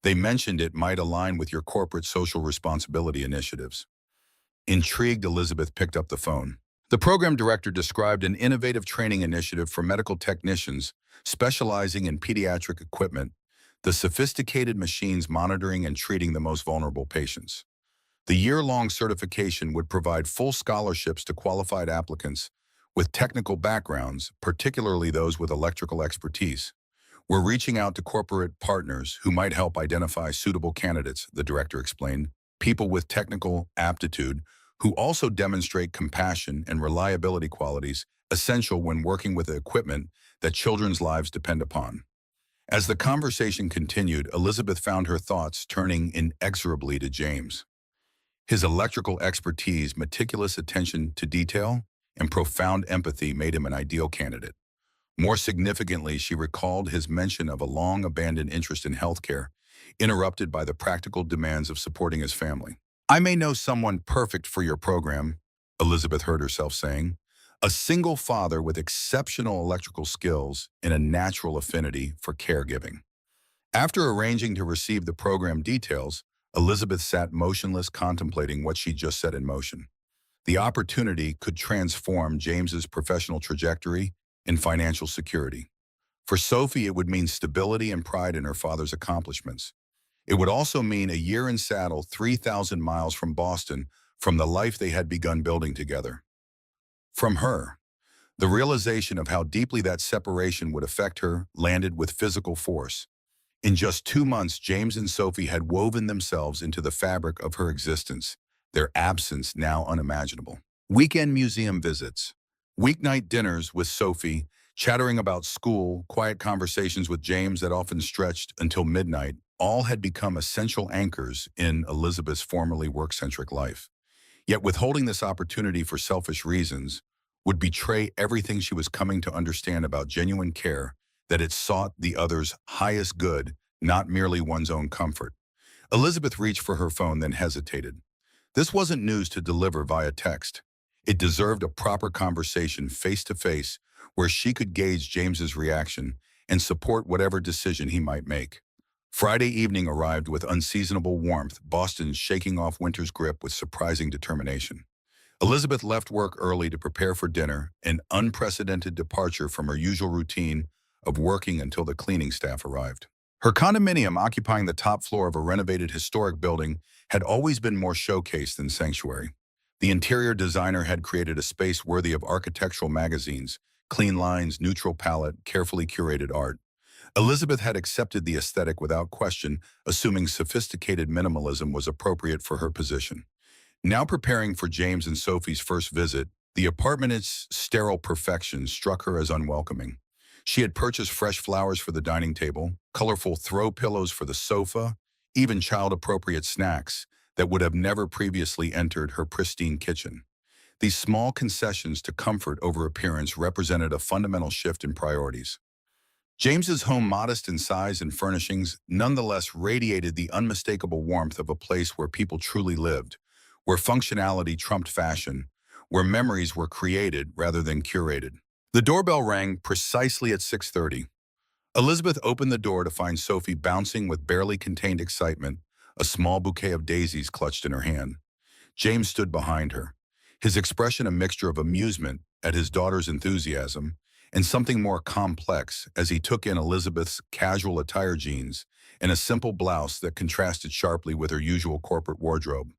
They mentioned it might align with your corporate social responsibility initiatives. Intrigued, Elizabeth picked up the phone. The program director described an innovative training initiative for medical technicians specializing in pediatric equipment, the sophisticated machines monitoring and treating the most vulnerable patients. The year-long certification would provide full scholarships to qualified applicants with technical backgrounds, particularly those with electrical expertise. We're reaching out to corporate partners who might help identify suitable candidates, the director explained, people with technical aptitude who also demonstrate compassion and reliability qualities essential when working with the equipment that children's lives depend upon. As the conversation continued, Elizabeth found her thoughts turning inexorably to James. His electrical expertise, meticulous attention to detail, and profound empathy made him an ideal candidate. More significantly, she recalled his mention of a long-abandoned interest in healthcare, interrupted by the practical demands of supporting his family. I may know someone perfect for your program, Elizabeth heard herself saying. A single father with exceptional electrical skills and a natural affinity for caregiving. After arranging to receive the program details, Elizabeth sat motionless, contemplating what she just set in motion. The opportunity could transform James's professional trajectory and financial security. For Sophie, it would mean stability and pride in her father's accomplishments. It would also mean a year in saddle 3,000 miles from Boston, from the life they had begun building together. From her, the realization of how deeply that separation would affect her landed with physical force. In just 2 months, James and Sophie had woven themselves into the fabric of her existence, their absence now unimaginable. Weekend museum visits, weeknight dinners with Sophie, chattering about school, quiet conversations with James that often stretched until midnight, all had become essential anchors in Elizabeth's formerly work-centric life. Yet withholding this opportunity for selfish reasons would betray everything she was coming to understand about genuine care, that it sought the other's highest good, not merely one's own comfort. Elizabeth reached for her phone, then hesitated. This wasn't news to deliver via text. It deserved a proper conversation face-to-face where she could gauge James's reaction and support whatever decision he might make. Friday evening arrived with unseasonable warmth, Boston shaking off winter's grip with surprising determination. Elizabeth left work early to prepare for dinner, an unprecedented departure from her usual routine of working until the cleaning staff arrived. Her condominium, occupying the top floor of a renovated historic building, had always been more showcase than sanctuary. The interior designer had created a space worthy of architectural magazines, clean lines, neutral palette, carefully curated art. Elizabeth had accepted the aesthetic without question, assuming sophisticated minimalism was appropriate for her position. Now preparing for James and Sophie's first visit, the apartment's sterile perfection struck her as unwelcoming. She had purchased fresh flowers for the dining table, colorful throw pillows for the sofa, even child-appropriate snacks that would have never previously entered her pristine kitchen. These small concessions to comfort over appearance represented a fundamental shift in priorities. James's home, modest in size and furnishings, nonetheless radiated the unmistakable warmth of a place where people truly lived, where functionality trumped fashion, where memories were created rather than curated. The doorbell rang precisely at 6:30. Elizabeth opened the door to find Sophie bouncing with barely contained excitement, a small bouquet of daisies clutched in her hand. James stood behind her, his expression a mixture of amusement at his daughter's enthusiasm and something more complex as he took in Elizabeth's casual attire, jeans and a simple blouse that contrasted sharply with her usual corporate wardrobe.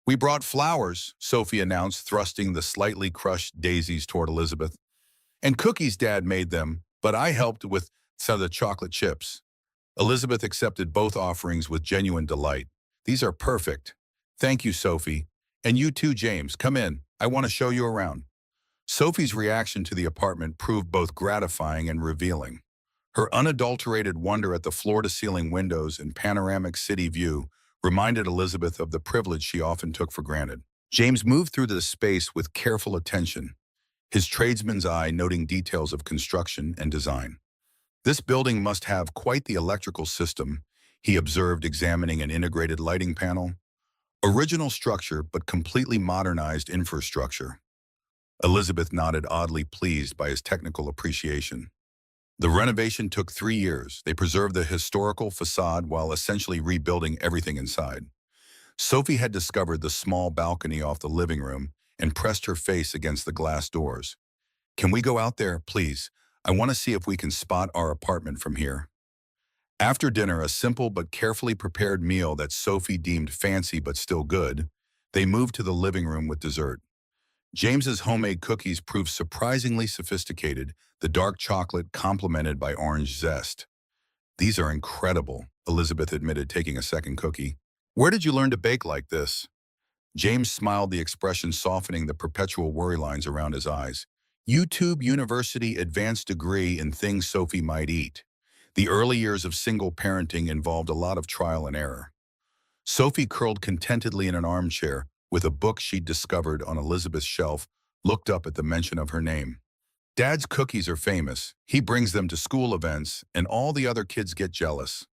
"We brought flowers," Sophie announced, thrusting the slightly crushed daisies toward Elizabeth. "And cookies, Dad made them, but I helped with some of the chocolate chips." Elizabeth accepted both offerings with genuine delight. "These are perfect. Thank you, Sophie. And you too, James. Come in. I want to show you around." Sophie's reaction to the apartment proved both gratifying and revealing. Her unadulterated wonder at the floor-to-ceiling windows and panoramic city view reminded Elizabeth of the privilege she often took for granted. James moved through the space with careful attention, his tradesman's eye noting details of construction and design. "This building must have quite the electrical system," he observed, examining an integrated lighting panel. "Original structure, but completely modernized infrastructure." Elizabeth nodded, oddly pleased by his technical appreciation. The renovation took 3 years. They preserved the historical facade while essentially rebuilding everything inside. Sophie had discovered the small balcony off the living room and pressed her face against the glass doors. "Can we go out there, please? I want to see if we can spot our apartment from here." After dinner, a simple but carefully prepared meal that Sophie deemed fancy but still good, they moved to the living room with dessert. James's homemade cookies proved surprisingly sophisticated, the dark chocolate complemented by orange zest. "These are incredible," Elizabeth admitted, taking a second cookie. "Where did you learn to bake like this?" James smiled, the expression softening the perpetual worry lines around his eyes. "YouTube University advanced degree in things Sophie might eat." The early years of single parenting involved a lot of trial and error. Sophie curled contentedly in an armchair with a book she'd discovered on Elizabeth's shelf, looked up at the mention of her name. "Dad's cookies are famous. He brings them to school events, and all the other kids get jealous."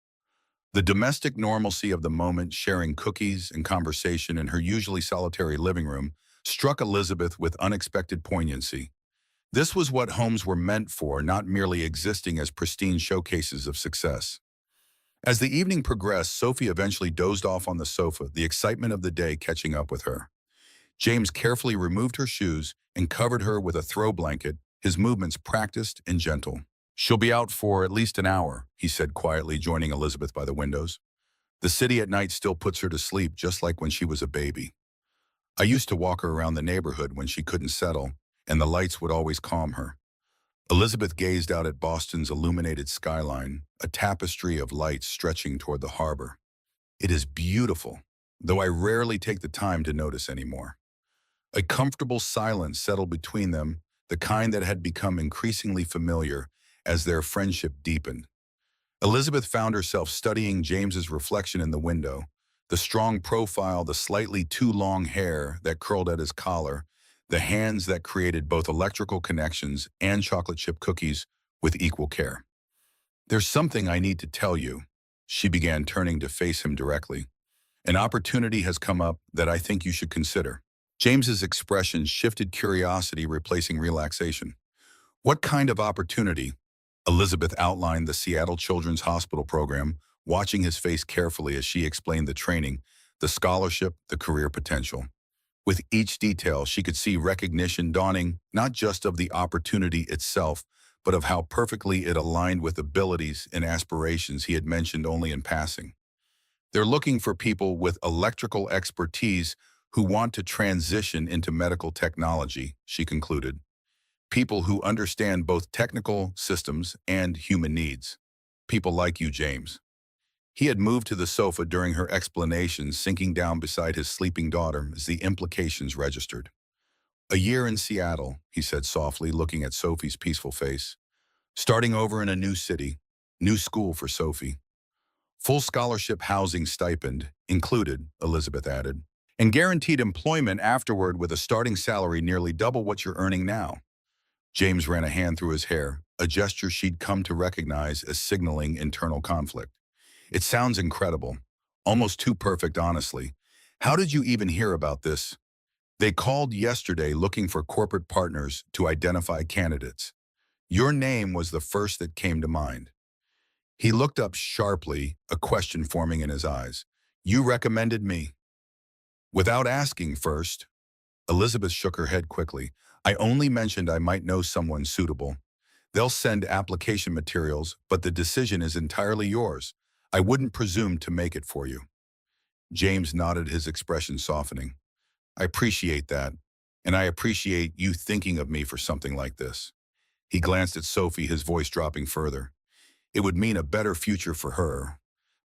The domestic normalcy of the moment, sharing cookies and conversation in her usually solitary living room, struck Elizabeth with unexpected poignancy. This was what homes were meant for, not merely existing as pristine showcases of success. As the evening progressed, Sophie eventually dozed off on the sofa, the excitement of the day catching up with her. James carefully removed her shoes and covered her with a throw blanket, his movements practiced and gentle. "She'll be out for at least an hour," he said quietly, joining Elizabeth by the windows. "The city at night still puts her to sleep, just like when she was a baby. I used to walk her around the neighborhood when she couldn't settle, and the lights would always calm her." Elizabeth gazed out at Boston's illuminated skyline, a tapestry of lights stretching toward the harbor. "It is beautiful, though I rarely take the time to notice anymore." A comfortable silence settled between them, the kind that had become increasingly familiar as their friendship deepened. Elizabeth found herself studying James's reflection in the window, the strong profile, the slightly too long hair that curled at his collar, the hands that created both electrical connections and chocolate chip cookies with equal care. "There's something I need to tell you," she began, turning to face him directly. "An opportunity has come up that I think you should consider." James's expression shifted, curiosity replacing relaxation. "What kind of opportunity?" Elizabeth outlined the Seattle Children's Hospital program, watching his face carefully as she explained the training, the scholarship, the career potential. With each detail, she could see recognition dawning, not just of the opportunity itself, but of how perfectly it aligned with abilities and aspirations he had mentioned only in passing. "They're looking for people with electrical expertise who want to transition into medical technology," she concluded. "People who understand both technical systems and human needs. People like you, James." He had moved to the sofa during her explanation, sinking down beside his sleeping daughter as the implications registered. "A year in Seattle," he said softly, looking at Sophie's peaceful face. "Starting over in a new city, new school for Sophie. Full scholarship, housing stipend included," Elizabeth added, "and guaranteed employment afterward with a starting salary nearly double what you're earning now." James ran a hand through his hair, a gesture she'd come to recognize as signaling internal conflict. "It sounds incredible. Almost too perfect, honestly. How did you even hear about this?" "They called yesterday looking for corporate partners to identify candidates. Your name was the first that came to mind." He looked up sharply, a question forming in his eyes. "You recommended me?" "Without asking first." Elizabeth shook her head quickly. "I only mentioned I might know someone suitable. They'll send application materials, but the decision is entirely yours. I wouldn't presume to make it for you." James nodded, his expression softening. "I appreciate that, and I appreciate you thinking of me for something like this." He glanced at Sophie, his voice dropping further. "It would mean a better future for her,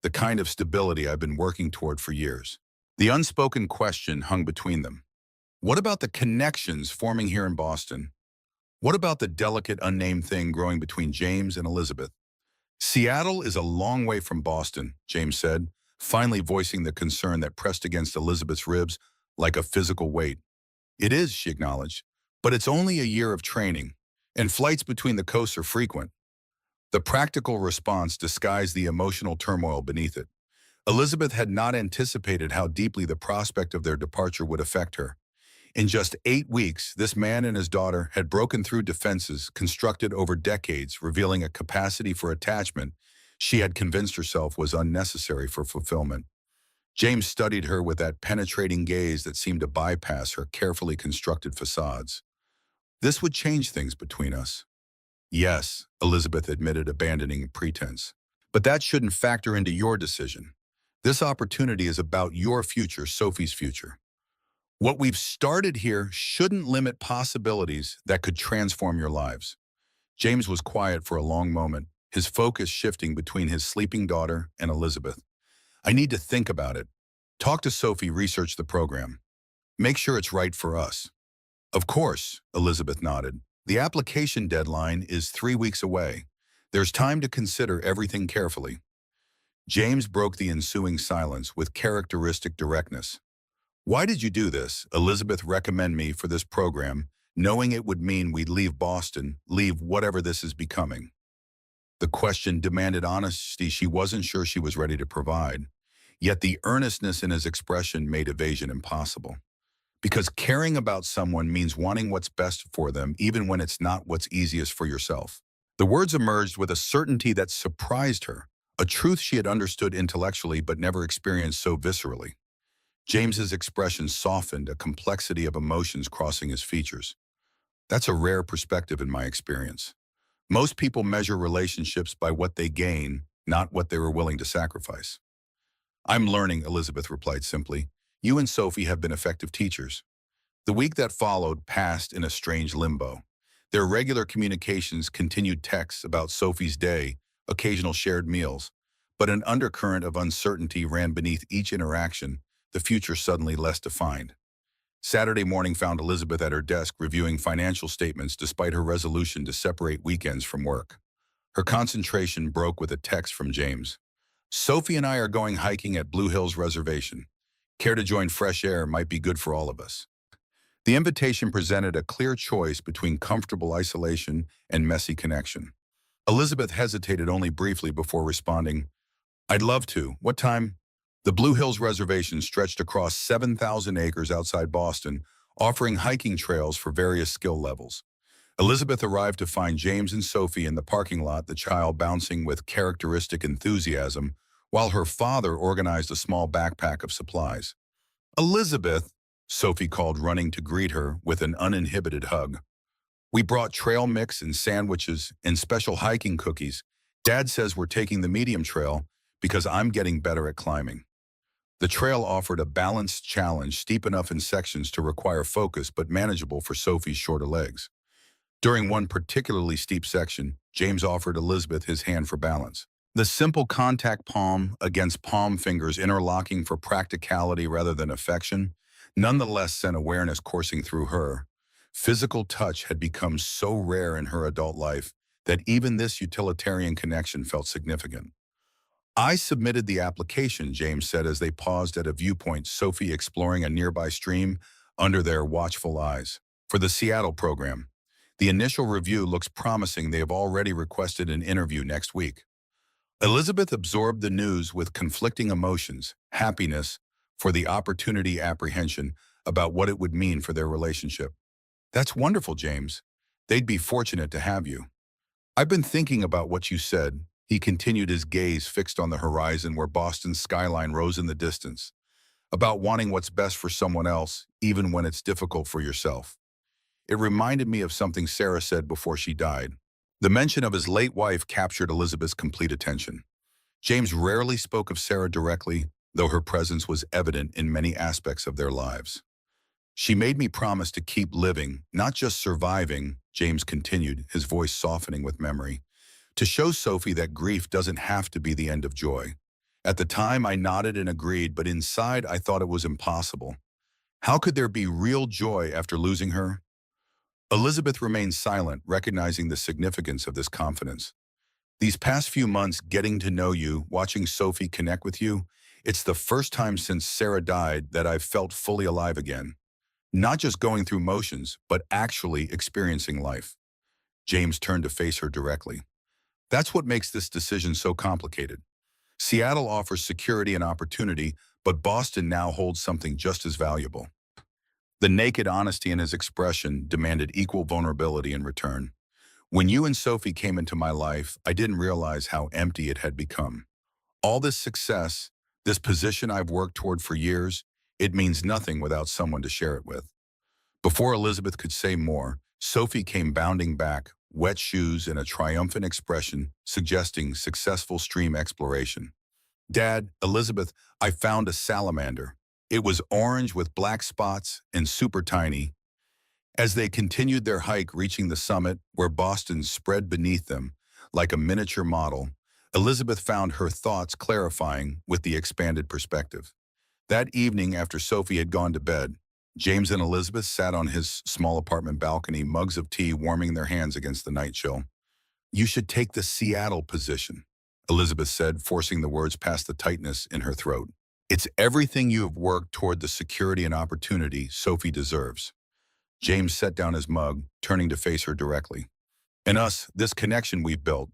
the kind of stability I've been working toward for years." The unspoken question hung between them. What about the connections forming here in Boston? What about the delicate, unnamed thing growing between James and Elizabeth? "Seattle is a long way from Boston," James said, finally voicing the concern that pressed against Elizabeth's ribs like a physical weight. "It is," she acknowledged, "but it's only a year of training, and flights between the coasts are frequent." The practical response disguised the emotional turmoil beneath it. Elizabeth had not anticipated how deeply the prospect of their departure would affect her. In just 8 weeks, this man and his daughter had broken through defenses constructed over decades, revealing a capacity for attachment she had convinced herself was unnecessary for fulfillment. James studied her with that penetrating gaze that seemed to bypass her carefully constructed facades. This would change things between us. Yes, Elizabeth admitted, abandoning pretense. But that shouldn't factor into your decision. This opportunity is about your future, Sophie's future. What we've started here shouldn't limit possibilities that could transform your lives. James was quiet for a long moment, his focus shifting between his sleeping daughter and Elizabeth. I need to think about it. Talk to Sophie, research the program. Make sure it's right for us. Of course, Elizabeth nodded. The application deadline is 3 weeks away. There's time to consider everything carefully. James broke the ensuing silence with characteristic directness. Why did you do this? Elizabeth recommended me for this program, knowing it would mean we'd leave Boston, leave whatever this is becoming. The question demanded honesty she wasn't sure she was ready to provide. Yet the earnestness in his expression made evasion impossible. Because caring about someone means wanting what's best for them, even when it's not what's easiest for yourself. The words emerged with a certainty that surprised her, a truth she had understood intellectually but never experienced so viscerally. James's expression softened, a complexity of emotions crossing his features. That's a rare perspective in my experience. Most people measure relationships by what they gain, not what they were willing to sacrifice. I'm learning, Elizabeth replied simply. You and Sophie have been effective teachers. The week that followed passed in a strange limbo. Their regular communications continued texts about Sophie's day, occasional shared meals, but an undercurrent of uncertainty ran beneath each interaction, the future suddenly less defined. Saturday morning found Elizabeth at her desk reviewing financial statements despite her resolution to separate weekends from work. Her concentration broke with a text from James. Sophie and I are going hiking at Blue Hills Reservation. Care to join? Fresh air might be good for all of us. The invitation presented a clear choice between comfortable isolation and messy connection. Elizabeth hesitated only briefly before responding, I'd love to. What time? The Blue Hills Reservation stretched across 7,000 acres outside Boston, offering hiking trails for various skill levels. Elizabeth arrived to find James and Sophie in the parking lot, the child bouncing with characteristic enthusiasm, while her father organized a small backpack of supplies. Elizabeth, Sophie called, running to greet her with an uninhibited hug. We brought trail mix and sandwiches and special hiking cookies. Dad says we're taking the medium trail because I'm getting better at climbing. The trail offered a balanced challenge, steep enough in sections to require focus but manageable for Sophie's shorter legs. During one particularly steep section, James offered Elizabeth his hand for balance. The simple contact palm against palm fingers interlocking for practicality rather than affection, nonetheless sent awareness coursing through her. Physical touch had become so rare in her adult life that even this utilitarian connection felt significant. I submitted the application, James said as they paused at a viewpoint, Sophie exploring a nearby stream under their watchful eyes. For the Seattle program. The initial review looks promising. They have already requested an interview next week. Elizabeth absorbed the news with conflicting emotions, happiness for the opportunity, apprehension about what it would mean for their relationship. That's wonderful, James. They'd be fortunate to have you. I've been thinking about what you said. He continued, his gaze fixed on the horizon where Boston's skyline rose in the distance. About wanting what's best for someone else, even when it's difficult for yourself. It reminded me of something Sarah said before she died. The mention of his late wife captured Elizabeth's complete attention. James rarely spoke of Sarah directly, though her presence was evident in many aspects of their lives. She made me promise to keep living, not just surviving, James continued, his voice softening with memory, to show Sophie that grief doesn't have to be the end of joy. At the time, I nodded and agreed, but inside I thought it was impossible. How could there be real joy after losing her? Elizabeth remained silent, recognizing the significance of this confidence. These past few months, getting to know you, watching Sophie connect with you, it's the first time since Sarah died that I've felt fully alive again. Not just going through motions, but actually experiencing life. James turned to face her directly. That's what makes this decision so complicated. Seattle offers security and opportunity, but Boston now holds something just as valuable. The naked honesty in his expression demanded equal vulnerability in return. When you and Sophie came into my life, I didn't realize how empty it had become. All this success, this position I've worked toward for years, it means nothing without someone to share it with. Before Elizabeth could say more, Sophie came bounding back, wet shoes and a triumphant expression suggesting successful stream exploration. Dad, Elizabeth, I found a salamander. It was orange with black spots and super tiny. As they continued their hike reaching the summit, where Boston spread beneath them like a miniature model, Elizabeth found her thoughts clarifying with the expanded perspective. That evening, after Sophie had gone to bed, James and Elizabeth sat on his small apartment balcony, mugs of tea warming their hands against the night chill. "You should take the Seattle position," Elizabeth said, forcing the words past the tightness in her throat. "It's everything you have worked toward, the security and opportunity Sophie deserves." James set down his mug, turning to face her directly. "And us, this connection we've built,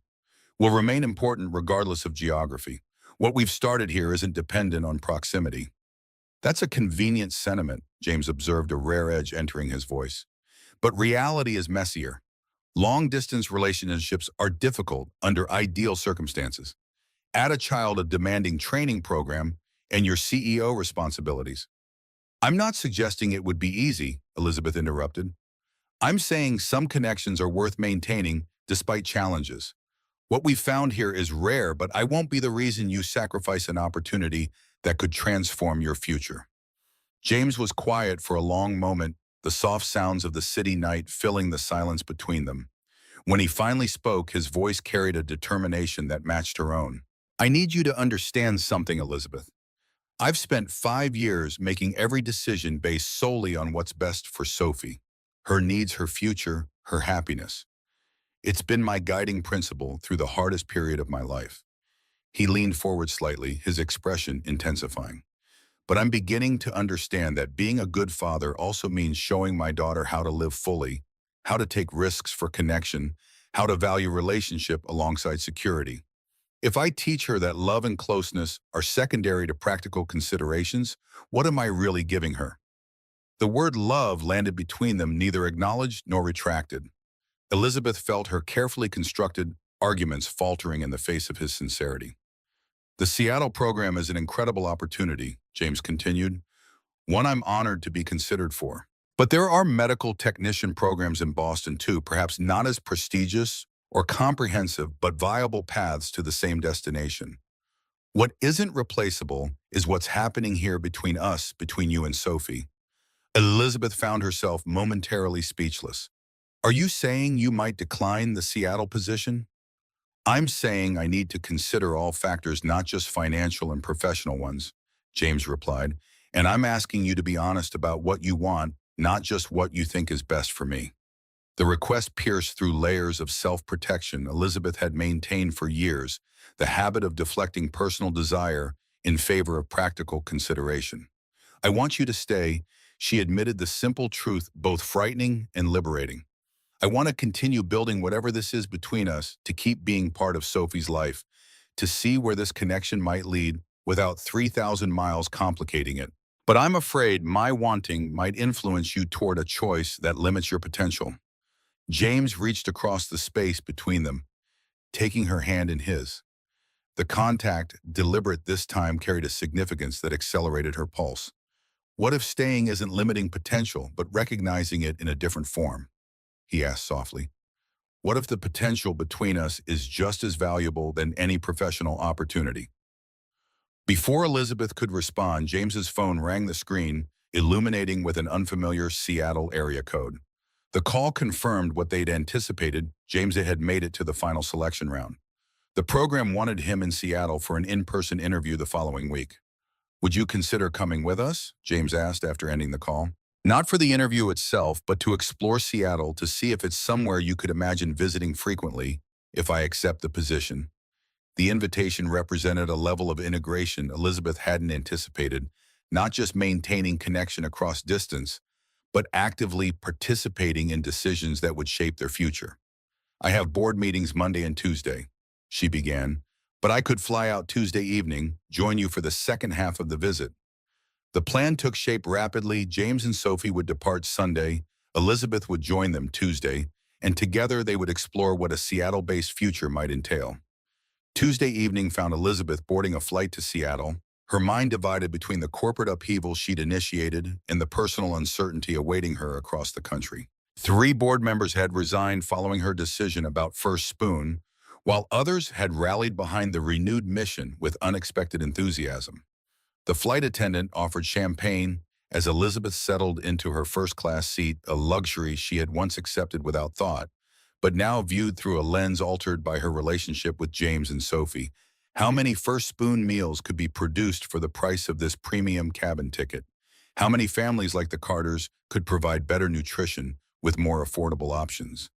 will remain important regardless of geography. What we've started here isn't dependent on proximity." "That's a convenient sentiment," James observed, a rare edge entering his voice. "But reality is messier. Long-distance relationships are difficult under ideal circumstances. Add a child a demanding training program and your CEO responsibilities." "I'm not suggesting it would be easy," Elizabeth interrupted. "I'm saying some connections are worth maintaining despite challenges. What we found here is rare, but I won't be the reason you sacrifice an opportunity that could transform your future." James was quiet for a long moment, the soft sounds of the city night filling the silence between them. When he finally spoke, his voice carried a determination that matched her own. "I need you to understand something, Elizabeth. I've spent 5 years making every decision based solely on what's best for Sophie, her needs, her future, her happiness. It's been my guiding principle through the hardest period of my life." He leaned forward slightly, his expression intensifying. "But I'm beginning to understand that being a good father also means showing my daughter how to live fully, how to take risks for connection, how to value relationship alongside security. If I teach her that love and closeness are secondary to practical considerations, what am I really giving her?" The word love landed between them, neither acknowledged nor retracted. Elizabeth felt her carefully constructed arguments faltering in the face of his sincerity. "The Seattle program is an incredible opportunity," James continued, "one I'm honored to be considered for. But there are medical technician programs in Boston too, perhaps not as prestigious or comprehensive, but viable paths to the same destination. What isn't replaceable is what's happening here between us, between you and Sophie." Elizabeth found herself momentarily speechless. "Are you saying you might decline the Seattle position?" "I'm saying I need to consider all factors, not just financial and professional ones," James replied. "And I'm asking you to be honest about what you want, not just what you think is best for me." The request pierced through layers of self-protection Elizabeth had maintained for years, the habit of deflecting personal desire in favor of practical consideration. "I want you to stay," she admitted, the simple truth both frightening and liberating. "I want to continue building whatever this is between us, to keep being part of Sophie's life, to see where this connection might lead without 3,000 miles complicating it. But I'm afraid my wanting might influence you toward a choice that limits your potential." James reached across the space between them, taking her hand in his. The contact, deliberate this time, carried a significance that accelerated her pulse. "What if staying isn't limiting potential, but recognizing it in a different form?" he asked softly. "What if the potential between us is just as valuable than any professional opportunity?" Before Elizabeth could respond, James's phone rang the screen, illuminating with an unfamiliar Seattle area code. The call confirmed what they'd anticipated. James had made it to the final selection round. The program wanted him in Seattle for an in-person interview the following week. "Would you consider coming with us?" James asked after ending the call. "Not for the interview itself, but to explore Seattle, to see if it's somewhere you could imagine visiting frequently if I accept the position." The invitation represented a level of integration Elizabeth hadn't anticipated, not just maintaining connection across distance, but actively participating in decisions that would shape their future. "I have board meetings Monday and Tuesday," she began, "but I could fly out Tuesday evening, join you for the second half of the visit." The plan took shape rapidly. James and Sophie would depart Sunday, Elizabeth would join them Tuesday, and together they would explore what a Seattle-based future might entail. Tuesday evening found Elizabeth boarding a flight to Seattle, her mind divided between the corporate upheaval she'd initiated and the personal uncertainty awaiting her across the country. 3 board members had resigned following her decision about First Spoon, while others had rallied behind the renewed mission with unexpected enthusiasm. The flight attendant offered champagne as Elizabeth settled into her first-class seat, a luxury she had once accepted without thought, but now viewed through a lens altered by her relationship with James and Sophie. How many First Spoon meals could be produced for the price of this premium cabin ticket? How many families like the Carters could provide better nutrition with more affordable options?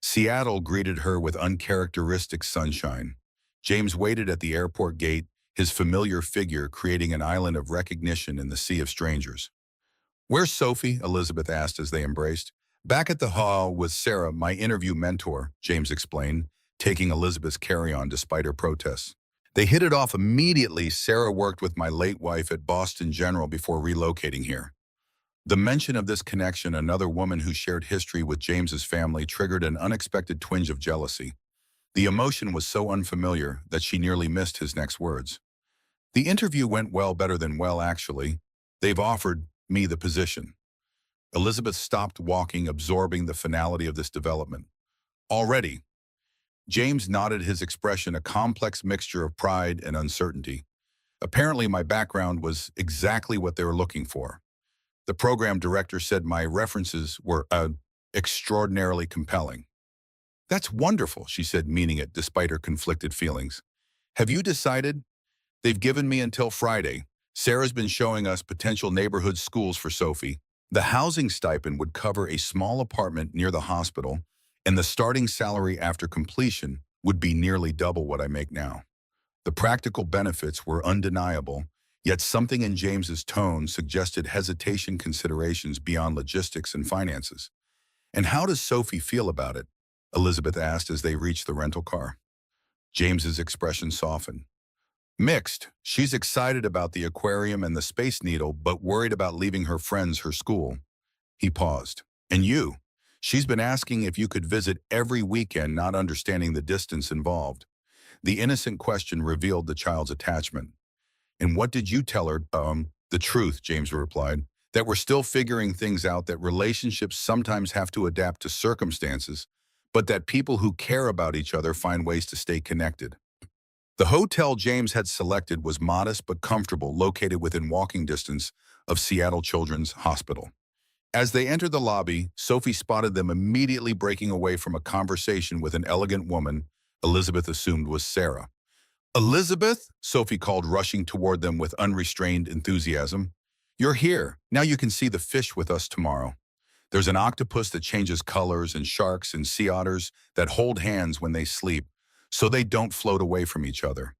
Seattle greeted her with uncharacteristic sunshine. James waited at the airport gate, his familiar figure creating an island of recognition in the sea of strangers. "Where's Sophie?" Elizabeth asked as they embraced. "Back at the hall with Sarah, my interview mentor," James explained, taking Elizabeth's carry-on despite her protests. "They hit it off immediately. Sarah worked with my late wife at Boston General before relocating here." The mention of this connection, another woman who shared history with James's family, triggered an unexpected twinge of jealousy. The emotion was so unfamiliar that she nearly missed his next words. "The interview went well, better than well, actually. They've offered me the position." Elizabeth stopped walking, absorbing the finality of this development. "Already?" James nodded, his expression a complex mixture of pride and uncertainty. "Apparently my background was exactly what they were looking for. The program director said my references were extraordinarily compelling." "That's wonderful," she said, meaning it despite her conflicted feelings. "Have you decided?" "They've given me until Friday. Sarah's been showing us potential neighborhood schools for Sophie. The housing stipend would cover a small apartment near the hospital, and the starting salary after completion would be nearly double what I make now." The practical benefits were undeniable, yet something in James's tone suggested hesitation, considerations beyond logistics and finances. "And how does Sophie feel about it?" Elizabeth asked as they reached the rental car. James's expression softened. "Mixed. She's excited about the aquarium and the Space Needle, but worried about leaving her friends, her school." He paused. "And you? She's been asking if you could visit every weekend, not understanding the distance involved." The innocent question revealed the child's attachment. "And what did you tell her?" "The truth," James replied. "That we're still figuring things out, that relationships sometimes have to adapt to circumstances, but that people who care about each other find ways to stay connected." The hotel James had selected was modest but comfortable, located within walking distance of Seattle Children's Hospital. As they entered the lobby, Sophie spotted them, immediately breaking away from a conversation with an elegant woman Elizabeth assumed was Sarah. "Elizabeth," Sophie called, rushing toward them with unrestrained enthusiasm. "You're here. Now you can see the fish with us tomorrow. There's an octopus that changes colors, and sharks and sea otters that hold hands when they sleep, so they don't float away from each other."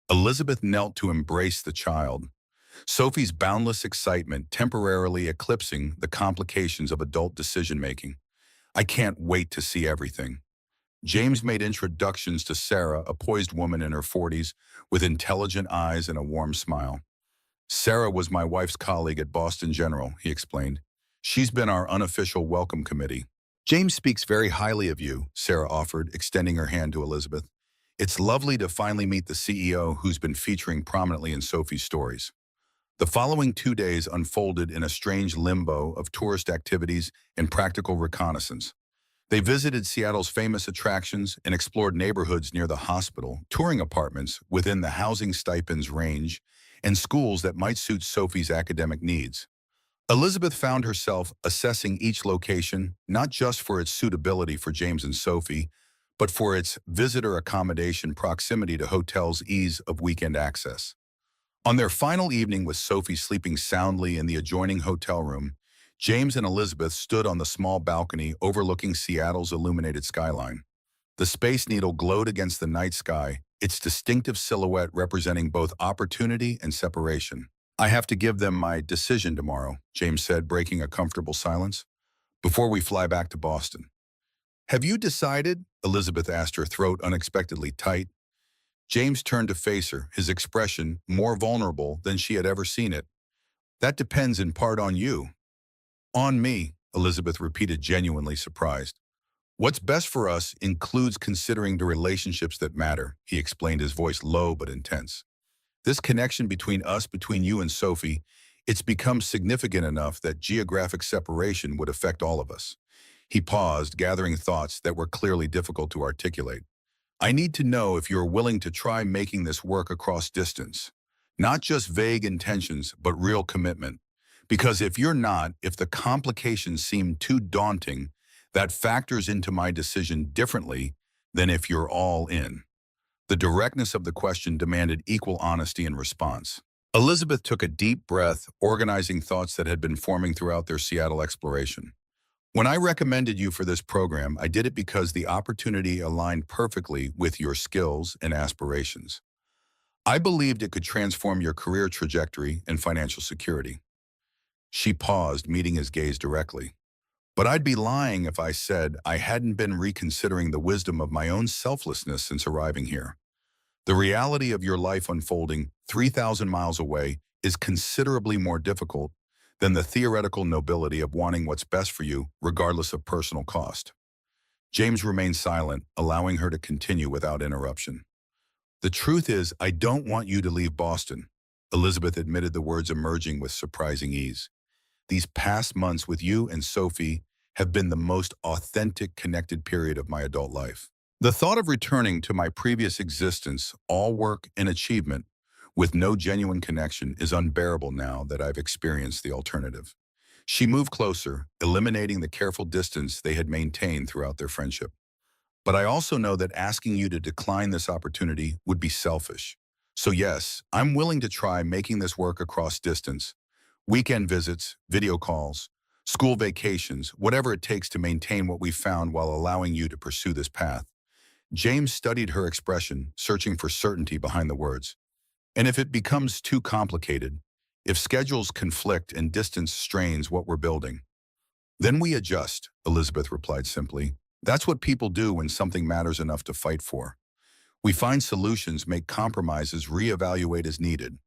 Elizabeth knelt to embrace the child, Sophie's boundless excitement temporarily eclipsing the complications of adult decision-making. "I can't wait to see everything." James made introductions to Sarah, a poised woman in her 40s, with intelligent eyes and a warm smile. "Sarah was my wife's colleague at Boston General," he explained. "She's been our unofficial welcome committee." "James speaks very highly of you," Sarah offered, extending her hand to Elizabeth. "It's lovely to finally meet the CEO who's been featuring prominently in Sophie's stories." The following 2 days unfolded in a strange limbo of tourist activities and practical reconnaissance. They visited Seattle's famous attractions and explored neighborhoods near the hospital, touring apartments within the housing stipends range, and schools that might suit Sophie's academic needs. Elizabeth found herself assessing each location, not just for its suitability for James and Sophie, but for its visitor accommodation, proximity to hotels, ease of weekend access. On their final evening, with Sophie sleeping soundly in the adjoining hotel room, James and Elizabeth stood on the small balcony overlooking Seattle's illuminated skyline. The Space Needle glowed against the night sky, its distinctive silhouette representing both opportunity and separation. "I have to give them my decision tomorrow," James said, breaking a comfortable silence, "before we fly back to Boston." "Have you decided?" Elizabeth asked, her throat unexpectedly tight. James turned to face her, his expression more vulnerable than she had ever seen it. That depends in part on you. On me, Elizabeth repeated, genuinely surprised. What's best for us includes considering the relationships that matter, he explained, his voice low but intense. This connection between us, between you and Sophie, it's become significant enough that geographic separation would affect all of us. He paused, gathering thoughts that were clearly difficult to articulate. I need to know if you're willing to try making this work across distance. Not just vague intentions, but real commitment. Because if you're not, if the complications seem too daunting, that factors into my decision differently than if you're all in. The directness of the question demanded equal honesty in response. Elizabeth took a deep breath, organizing thoughts that had been forming throughout their Seattle exploration. When I recommended you for this program, I did it because the opportunity aligned perfectly with your skills and aspirations. I believed it could transform your career trajectory and financial security. She paused, meeting his gaze directly. But I'd be lying if I said I hadn't been reconsidering the wisdom of my own selflessness since arriving here. The reality of your life unfolding 3,000 miles away is considerably more difficult than the theoretical nobility of wanting what's best for you, regardless of personal cost. James remained silent, allowing her to continue without interruption. The truth is, I don't want you to leave Boston, Elizabeth admitted, the words emerging with surprising ease. These past months with you and Sophie have been the most authentic, connected period of my adult life. The thought of returning to my previous existence, all work and achievement, with no genuine connection, is unbearable now that I've experienced the alternative. She moved closer, eliminating the careful distance they had maintained throughout their friendship. But I also know that asking you to decline this opportunity would be selfish. So yes, I'm willing to try making this work across distance. Weekend visits, video calls, school vacations, whatever it takes to maintain what we've found while allowing you to pursue this path. James studied her expression, searching for certainty behind the words. And if it becomes too complicated, if schedules conflict and distance strains what we're building, then we adjust, Elizabeth replied simply. That's what people do when something matters enough to fight for. We find solutions, make compromises, reevaluate as needed.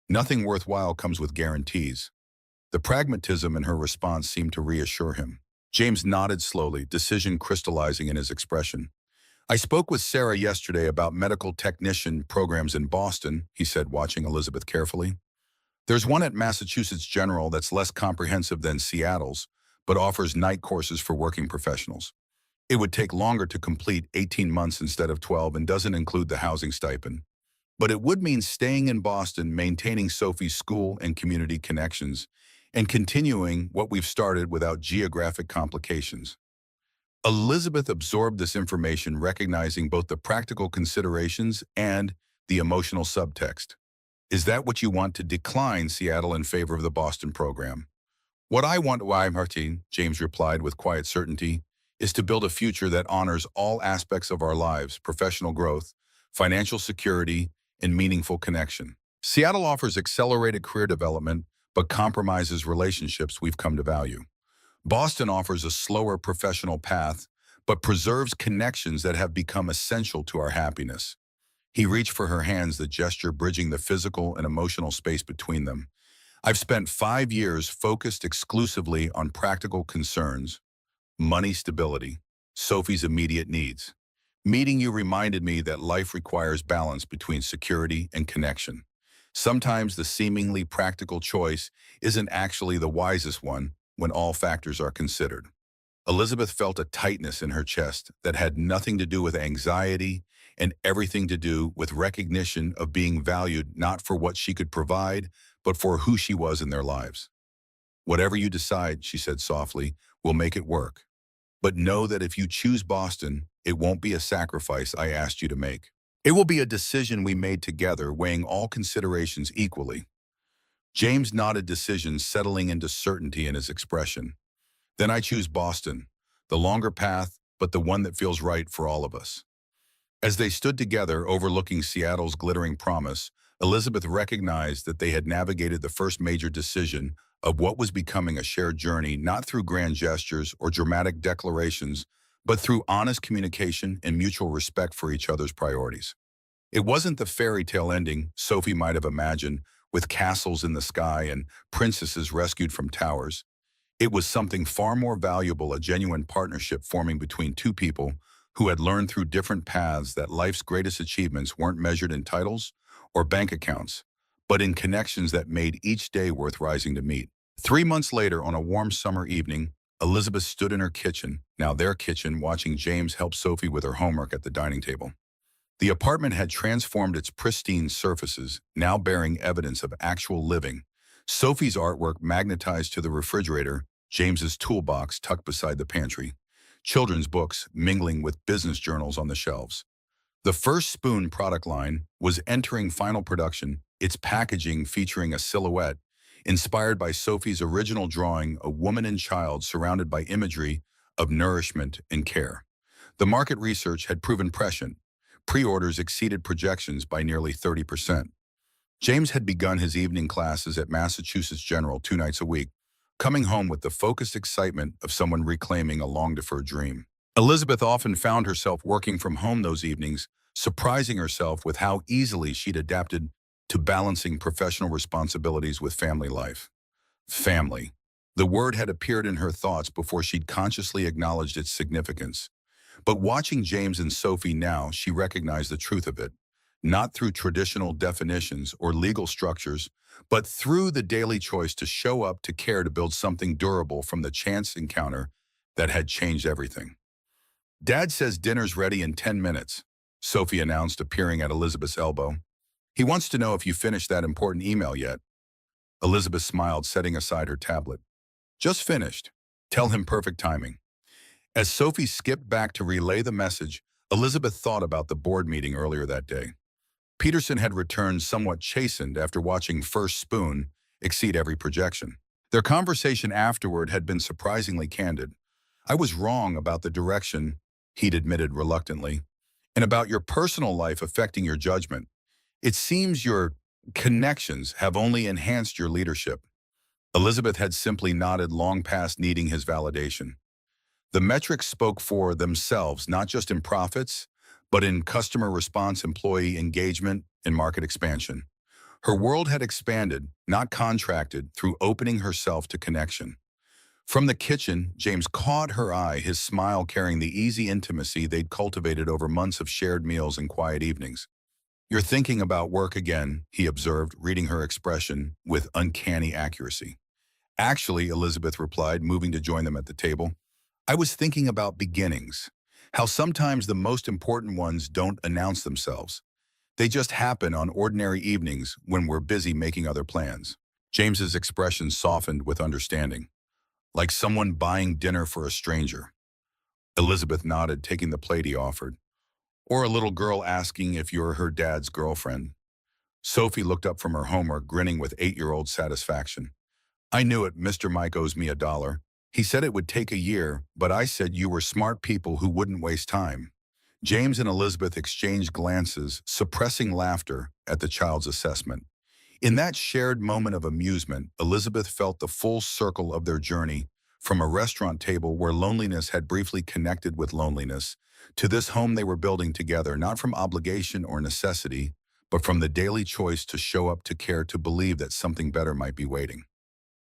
Nothing worthwhile comes with guarantees. The pragmatism in her response seemed to reassure him. James nodded slowly, decision crystallizing in his expression. I spoke with Sarah yesterday about medical technician programs in Boston, he said, watching Elizabeth carefully. There's one at Massachusetts General that's less comprehensive than Seattle's, but offers night courses for working professionals. It would take longer to complete, 18 months instead of 12, and doesn't include the housing stipend. But it would mean staying in Boston, maintaining Sophie's school and community connections, and continuing what we've started without geographic complications. Elizabeth absorbed this information, recognizing both the practical considerations and the emotional subtext. Is that what you want, to decline Seattle in favor of the Boston program? What I want, why, Martin, James replied with quiet certainty, is to build a future that honors all aspects of our lives: professional growth, financial security, and meaningful connection. Seattle offers accelerated career development, but compromises relationships we've come to value. Boston offers a slower professional path, but preserves connections that have become essential to our happiness. He reached for her hands, the gesture bridging the physical and emotional space between them. I've spent 5 years focused exclusively on practical concerns: money, stability, Sophie's immediate needs. Meeting you reminded me that life requires balance between security and connection. Sometimes the seemingly practical choice isn't actually the wisest one when all factors are considered. Elizabeth felt a tightness in her chest that had nothing to do with anxiety and everything to do with recognition of being valued not for what she could provide, but for who she was in their lives. Whatever you decide, she said softly, we'll make it work. But know that if you choose Boston, it won't be a sacrifice I asked you to make. It will be a decision we made together, weighing all considerations equally. James nodded, decision settling into certainty in his expression. Then I choose Boston, the longer path, but the one that feels right for all of us. As they stood together overlooking Seattle's glittering promise, Elizabeth recognized that they had navigated the first major decision of what was becoming a shared journey, not through grand gestures or dramatic declarations, but through honest communication and mutual respect for each other's priorities. It wasn't the fairy tale ending Sophie might have imagined, with castles in the sky and princesses rescued from towers. It was something far more valuable, a genuine partnership forming between two people who had learned through different paths that life's greatest achievements weren't measured in titles or bank accounts, but in connections that made each day worth rising to meet. 3 months later, on a warm summer evening, Elizabeth stood in her kitchen, now their kitchen, watching James help Sophie with her homework at the dining table. The apartment had transformed its pristine surfaces, now bearing evidence of actual living. Sophie's artwork magnetized to the refrigerator, James's toolbox tucked beside the pantry, children's books mingling with business journals on the shelves. The First Spoon product line was entering final production, its packaging featuring a silhouette inspired by Sophie's original drawing, a woman and child surrounded by imagery of nourishment and care. The market research had proven prescient. Pre-orders exceeded projections by nearly 30%. James had begun his evening classes at Massachusetts General 2 nights a week, coming home with the focused excitement of someone reclaiming a long-deferred dream. Elizabeth often found herself working from home those evenings, surprising herself with how easily she'd adapted to balancing professional responsibilities with family life. Family. The word had appeared in her thoughts before she'd consciously acknowledged its significance. But watching James and Sophie now, she recognized the truth of it, not through traditional definitions or legal structures, but through the daily choice to show up, to care, to build something durable from the chance encounter that had changed everything. "Dad says dinner's ready in 10 minutes, Sophie announced, appearing at Elizabeth's elbow. "He wants to know if you finished that important email yet." Elizabeth smiled, setting aside her tablet. "Just finished. Tell him perfect timing." As Sophie skipped back to relay the message, Elizabeth thought about the board meeting earlier that day. Peterson had returned somewhat chastened after watching First Spoon exceed every projection. Their conversation afterward had been surprisingly candid. "I was wrong about the direction," he'd admitted reluctantly, "and about your personal life affecting your judgment. It seems your connections have only enhanced your leadership." Elizabeth had simply nodded, long past needing his validation. The metrics spoke for themselves, not just in profits, but in customer response, employee engagement, and market expansion. Her world had expanded, not contracted, through opening herself to connection. From the kitchen, James caught her eye, his smile carrying the easy intimacy they'd cultivated over months of shared meals and quiet evenings. "You're thinking about work again," he observed, reading her expression with uncanny accuracy. "Actually," Elizabeth replied, moving to join them at the table, "I was thinking about beginnings, how sometimes the most important ones don't announce themselves. They just happen on ordinary evenings when we're busy making other plans." James's expression softened with understanding. "Like someone buying dinner for a stranger." Elizabeth nodded, taking the plate he offered. "Or a little girl asking if you're her dad's girlfriend." Sophie looked up from her homework, grinning with 8-year-old satisfaction. "I knew it. Mr. Mike owes me $1. He said it would take a year, but I said you were smart people who wouldn't waste time." James and Elizabeth exchanged glances, suppressing laughter at the child's assessment. In that shared moment of amusement, Elizabeth felt the full circle of their journey, from a restaurant table where loneliness had briefly connected with loneliness, to this home they were building together, not from obligation or necessity, but from the daily choice to show up, to care, to believe that something better might be waiting.